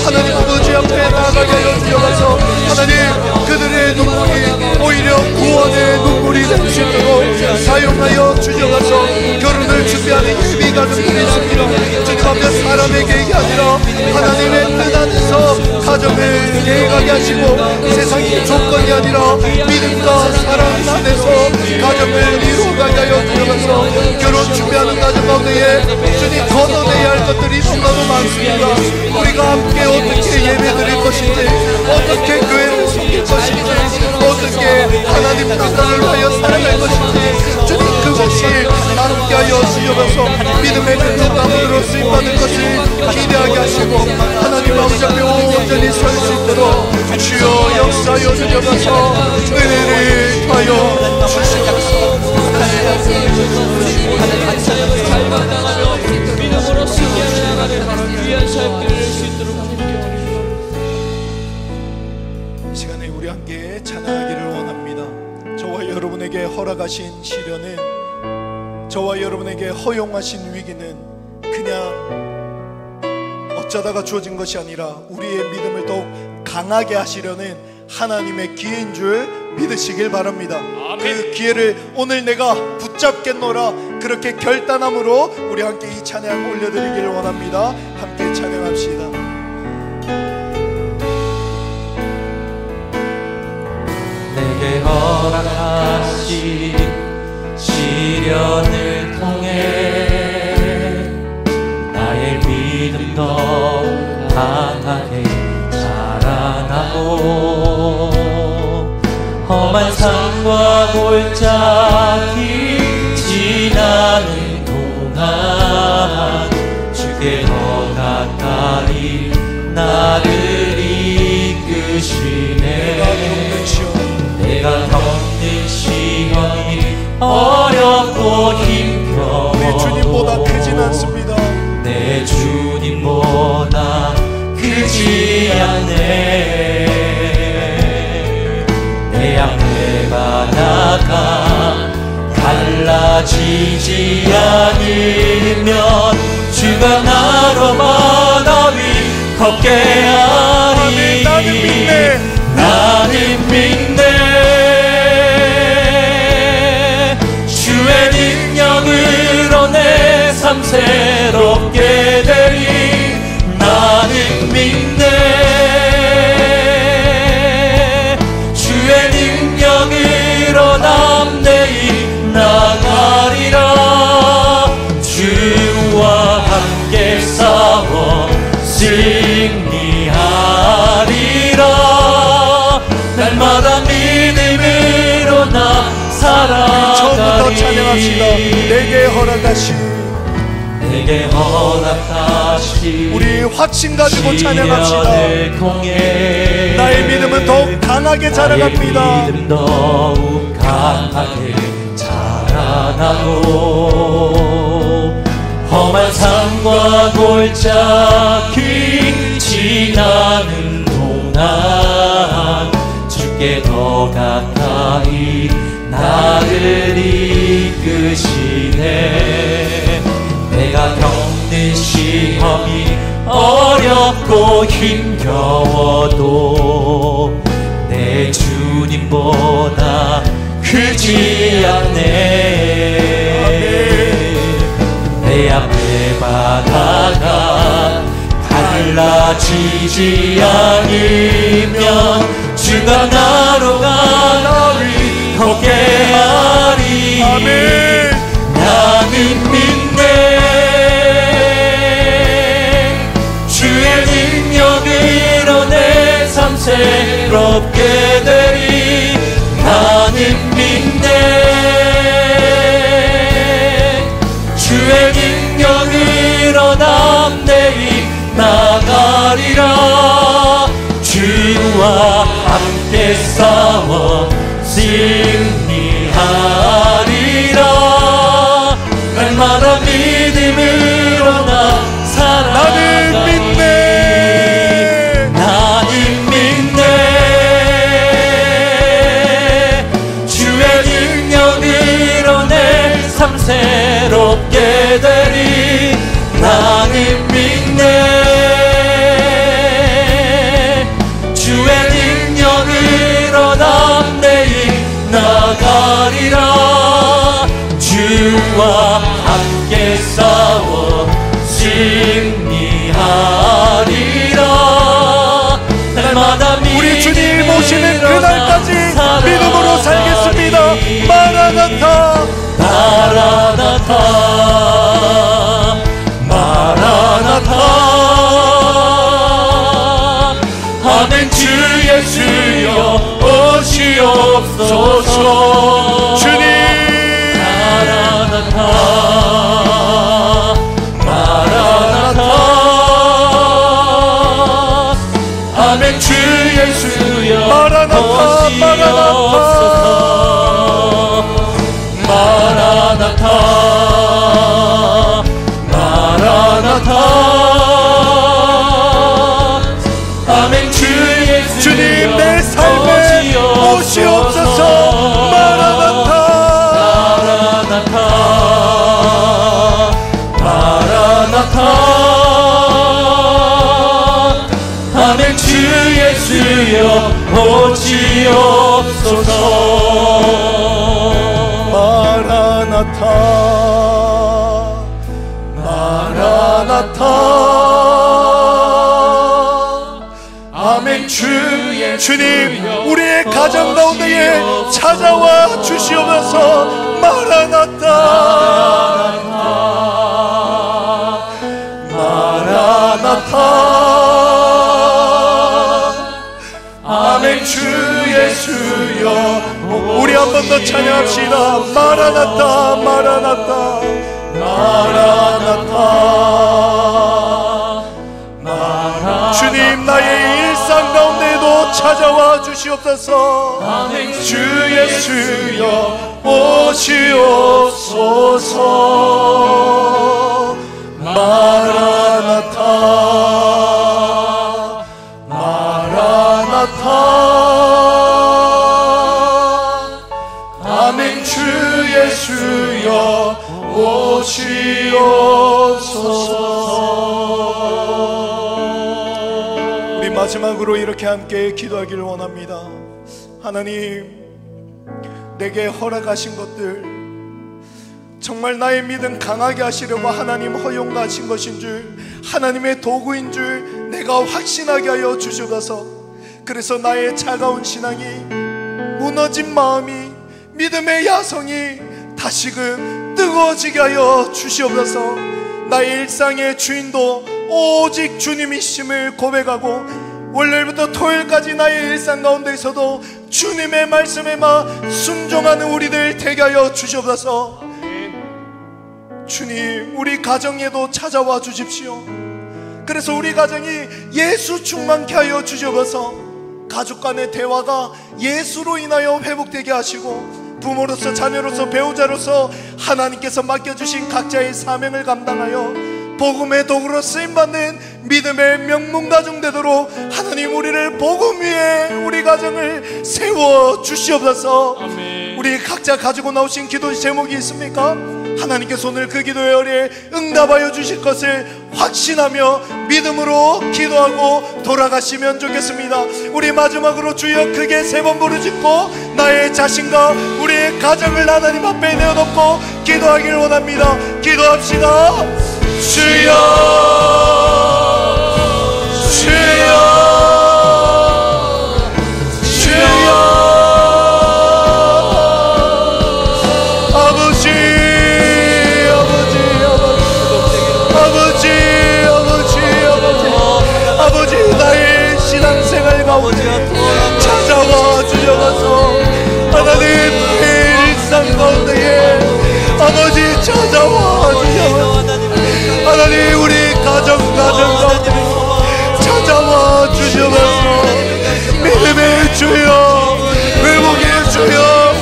하나님 아버지 앞에 나가게 하여 주셔서 하나님, 그들의 눈물이 오히려 구원의 눈물이 될 수 있도록 사용하여 주셔서 결혼을 준비하는 예비 가정들이 있습니다. 주님 앞에 사람의 계획이 아니라 하나님의 뜻 안에서 가정을 계획하게 하시고 세상의 조건이 아니라 믿음과 사랑 안에서 가정을 이루어가게 하여 주셔서 결혼 준비하는 가정 가운데에 주님 걷어내야 할 것들이 너무나도 많습니다. 우리가 함께 어떻게 예배드릴 것인지, 어떻게 교회를 섬길 것인지, 어떻게 하나님 나라를 위하여 살아갈 것인지 주님 그것이 함께 하여 주셔서 믿음의 능력감으로 쓰임받은 것을 기대하게 하시고 하나님 아버지 앞에 온전히 설 수 있도록 주여 역사하여 주셔서 은혜를 더하여 주시옵소서. 믿음으로 승리하며 나가는 귀한 삶을 누릴 수 있도록 이 시간에 우리 함께 찬양하기를 원합니다. 저와 여러분에게 허락하신 시련은, 저와 여러분에게 허용하신 위기는 그냥 어쩌다가 주어진 것이 아니라 우리의 믿음을 더욱 강하게 하시려는 하나님의 기회인 줄 믿으시길 바랍니다. 그 기회를 오늘 내가 붙잡겠노라 그렇게 결단함으로 우리 함께 이 찬양 올려드리기를 원합니다. 함께 찬양합시다. 내게 허락하신 시련을 험한 산과 골짜기 지나는 동안 주께 더 가까이 나를 이끄시네. 내가 겪는 시험이 어렵고 힘겨워도 우리 주님보다 크진 않습니다. 내 주님보다 크지 않네. 내 앞에 바다가 갈라지지 않으면 주가 나로 바다 위 걷게 하리. 나는 믿네. 나는 믿네. 주의 능력으로 내 삶 새롭게 되리. 나는 믿네. 주의 능력으로 담대히 나가리라. 주와 함께 싸워 승리하리라. 날마다 믿음으로 나 살아가리. 처음부터 찬양합시다. 내게 허락하시 우리 확신 가지고 찬양합시다. 나의 믿음은 더욱 강하게 자라갑니다. 나의 믿음 더욱 강하게 자라나고 험한 산과 골짜기 지나는 동안 주께 더 가까이 나를 이끄시네. 내가 겪는 시험이 어렵고 힘겨워도 내 주님보다 크지 않네. 내 앞에 바다가 갈라지지 않으면 주가 나로 가리 걷게 하리. 아멘. 나는 믿네. 주의 능력으로 내 삶 새롭게 되리. 나는 믿네. 주의 능력으로 담대히 나가리라. 주와 함께 싸워 승리하리라. 날마다 믿음으로 나 살아가리. 나는 믿네. 나는 믿네. 주의 능력으로 내 삶 새롭게 되리. 나는 믿네. 주의 능력으로 담대히 나가리라. 주와 함께 싸워 승리하리라. 날마다 우리 주님 오시는 그날까지 믿음으로 살겠습니다. 마라나타. 마라나타 마라나타. 아멘. 주 예수여 오시옵소서. 주님. 마라나타 마라나타. 아멘. 주 예수여 마라나타, 오시옵소서. 마라나타 마라나타. 아멘. 주 예수여 주님 내 삶에 오시옵소서. 마라나타 마라나타. 아멘. 주 예수여 오시옵소서. 마라나타 마라나타. 아멘. 주님 우리의 가정 가운데에 찾아와 주시옵소서. 마라나타 마라나타. 아멘. 주 예수여 한 번 더 찬양합시다. 마라나타 마라나타 마라나타. 주님 나의 일상 가운데도 찾아와 주시옵소서. 주 예수여 오시옵소서. 마라나타 마라나타. 아멘. 주 예수여 오시옵소서. 우리 마지막으로 이렇게 함께 기도하기를 원합니다. 하나님, 내게 허락하신 것들 정말 나의 믿음 강하게 하시려고 하나님 허용하신 것인 줄, 하나님의 도구인 줄 내가 확신하게 하여 주시옵소서. 그래서 나의 차가운 신앙이, 무너진 마음이, 믿음의 야성이 다시금 뜨거워지게 하여 주시옵소서. 나의 일상의 주인도 오직 주님이심을 고백하고, 월요일부터 토요일까지 나의 일상 가운데에서도 주님의 말씀에만 순종하는 우리들 되게 하여 주시옵소서. 주님, 우리 가정에도 찾아와 주십시오. 그래서 우리 가정이 예수 충만케 하여 주시옵소서. 가족 간의 대화가 예수로 인하여 회복되게 하시고, 부모로서, 자녀로서, 배우자로서 하나님께서 맡겨주신 각자의 사명을 감당하여 복음의 도구로 쓰임받는 믿음의 명문가정 되도록 하나님 우리를 복음 위에 우리 가정을 세워 주시옵소서. 우리 각자 가지고 나오신 기도 제목이 있습니까? 하나님께서 오늘 그 기도의 어리에 응답하여 주실 것을 확신하며 믿음으로 기도하고 돌아가시면 좋겠습니다. 우리 마지막으로 주여 크게 3번 부르짖고 나의 자신과 우리의 가정을 하나님 앞에 내어놓고 기도하기를 원합니다. 기도합시다. 주여 주여 주여. 아버지 나의 신앙생활 가운데 찾아와 주셔서 하나님 나의 일상 가운데에 아버지 찾아와 주셔서 하나님 우리 가정 가운데 찾아와 주셔서 믿음의 주여, 회복의 주여,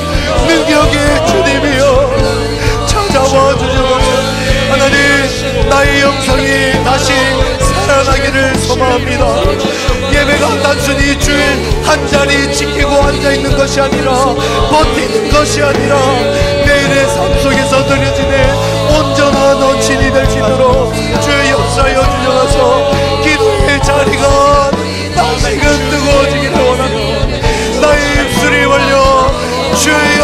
능력의 주님이여 찾아와 주셔서 하나님 나의 영성이 다시 살아나기를 소망합니다. 예배가 단순히 주일 한 자리 지키고 앉아있는 것이 아니라, 버티는 것이 아니라 내일의 삶 속에서 드려지는 온전한 원신이 될 수 있도록 주의 역사여 주셔서 기도의 자리가 다시금 뜨거워지기를 원합니다. 나의 입술이 벌려 주여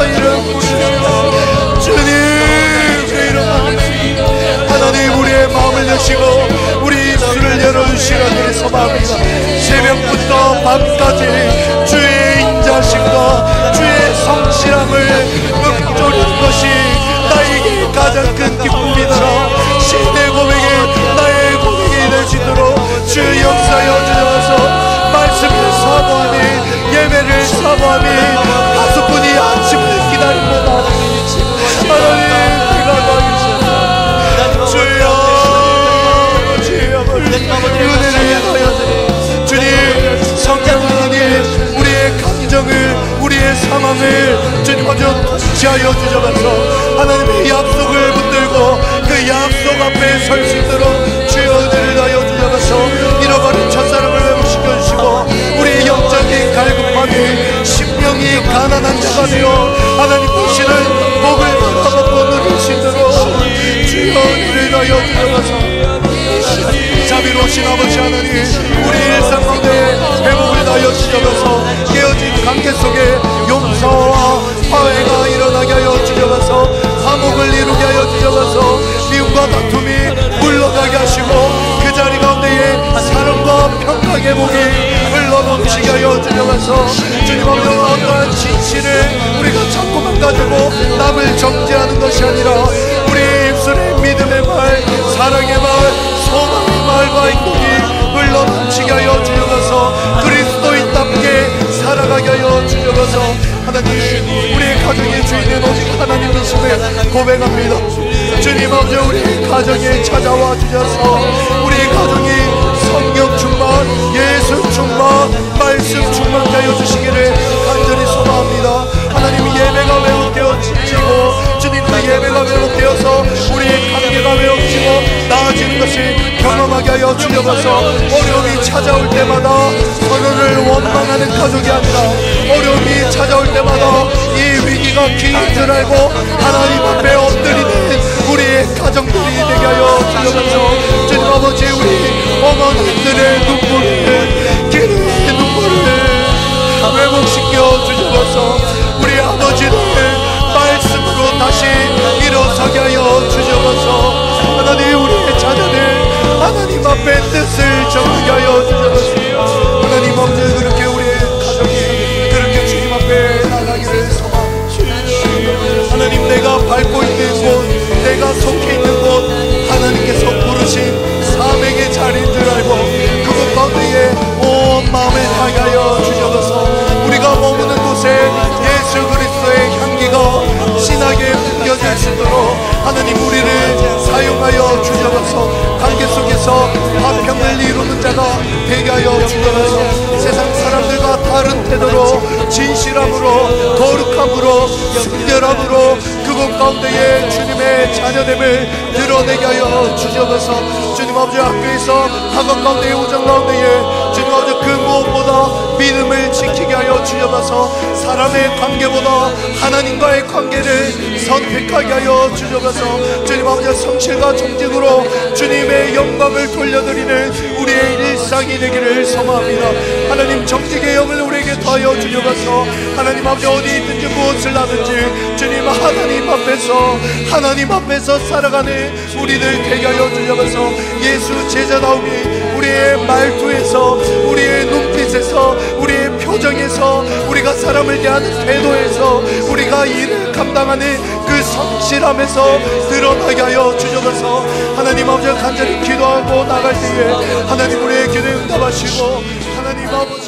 이름 부르짖습니다. 주님 이름 하나님 우리의 마음을 여시고 우리 입술을 열어주시라기를 소망합니다. 새벽부터 밤까지 주의 인자심과 주의 성실함을 읊조리는 것이 나에게 가장 큰 기쁨이더라. 신의 고백이 나의 고백이 될 수 있도록 주의 역사여 주셔서 말씀을 사모하니 예배를 사모하니 다섯 분이 아침을 기다립니다. 하나님 은혜를 하여 주님, 성령 하나님 우리의 감정을 우리의 상황을 주님 먼저 통치하여 주셔서 하나님의 약속을 붙들고 그 약속 앞에 설 수 있도록 주여 은혜를 하여 주셔서 잃어버린 첫사랑을 회복시켜 주시고 우리 영적인 갈급함이 심령이 가난한 자가 되어 하나님 보시는 복을 받아먹고 누릴 수 있도록 주여 은혜를 하여 주셔서 자비로우신 아버지 하나님 우리 일상 가운데 회복을 다하여 주셔서 깨어진 관계 속에 용서와 화해가 일어나게 하여 주셔서 화목을 이루게 하여 주셔서 미움과 다툼이 물러가게 하시고 그 자리 가운데에 사랑과 평강의 복이 흘러넘치게 하여 주셔서 주님 앞에 어떠한 진실을 우리가 자꾸만 가지고 남을 정죄하는 것이 아니라 우리 입술에 믿음의 말, 사랑의 말, 소망의 말과 행동이 흘러넘치게 하여 주셔서 그리스도인답게 살아가게 하여 주셔서 하나님 우리의 가정의 주인은 오직 하나님이심을 고백합니다. 주님 아버지 우리 가정에 찾아와 주셔서 우리 가정이 성령 충만, 예수 충만, 말씀 충만하여 주시기를 간절히 소망합니다. 하나님 예배가 회복되어지고 주님 그 예배가 회복되어서 우리의 관계가 회복되고 나아지는 것을 경험하게 하여 주셔서 어려움이 찾아올 때마다 서로를 원망하는 가족이 아니라 어려움이 찾아올 때마다 이 위기가 기회인 줄 알고 하나님 앞에 엎드리는 우리의 가정들이 되게 하여 주셔서 주님 아버지 우리 어머니들의 눈물을 기도의 눈물을 회복시켜 주셔서 우리 아버지를 말씀으로 다시 일어서게 하여 주셔서 하나님 우리의 자녀들 하나님 앞에 뜻을 정하게 하여 주셔서 하나님 아버지 그렇게 우리의 가정이 그렇게 주님 앞에 나가기를 소망합니다. 하나님 내가 밟고 있는 곳 내가 속해 있는 곳 하나님께서 부르신 사명의 자리인 줄 알고 그곳 가운데에 온 마음을 향하게 하여 주셔서 우리가 머무는 곳에 예수 그리스도의 향기가 진하게 느껴질 수 있도록 하나님 우리를 사용하여 주셔서 관계 속에서 화평을 이루는 자가 되게 하여 주셔서 세상 사람들과 다른 태도로 진실함으로 거룩함으로 순결함으로 그곳 가운데에 주님의 자녀됨을 드러내게 하여 주셔서 주님 아버지 학교에서 학업 가운데에 우정 가운데에 주님 아버지 그 무엇보다 믿음을 지키게 하여 주셔서 사람의 관계보다 하나님과의 관계를 선택하게 하여 주셔서 주님 아버지 성실과 정직으로 주님의 영광을 돌려드리는 우리의 일상이 되기를 소망합니다. 하나님 정직의 영을 우리에게 더하여 주셔서 하나님 아버지 어디 있든지 무엇을 하든지 주님 하나님 앞에서 살아가는 우리들 되게 하여 주셔서 예수 제자다움이 우리의 말투에서 우리의 눈빛에서 우리의 표정에서 우리가 사람을 대하는 태도에서 우리가 일을 감당하는 그 성실함에서 드러나게 하여 주셔서 하나님 아버지 간절히 기도하고 나갈 때에 하나님 우리의 기도에 응답하시고 하나님 아버지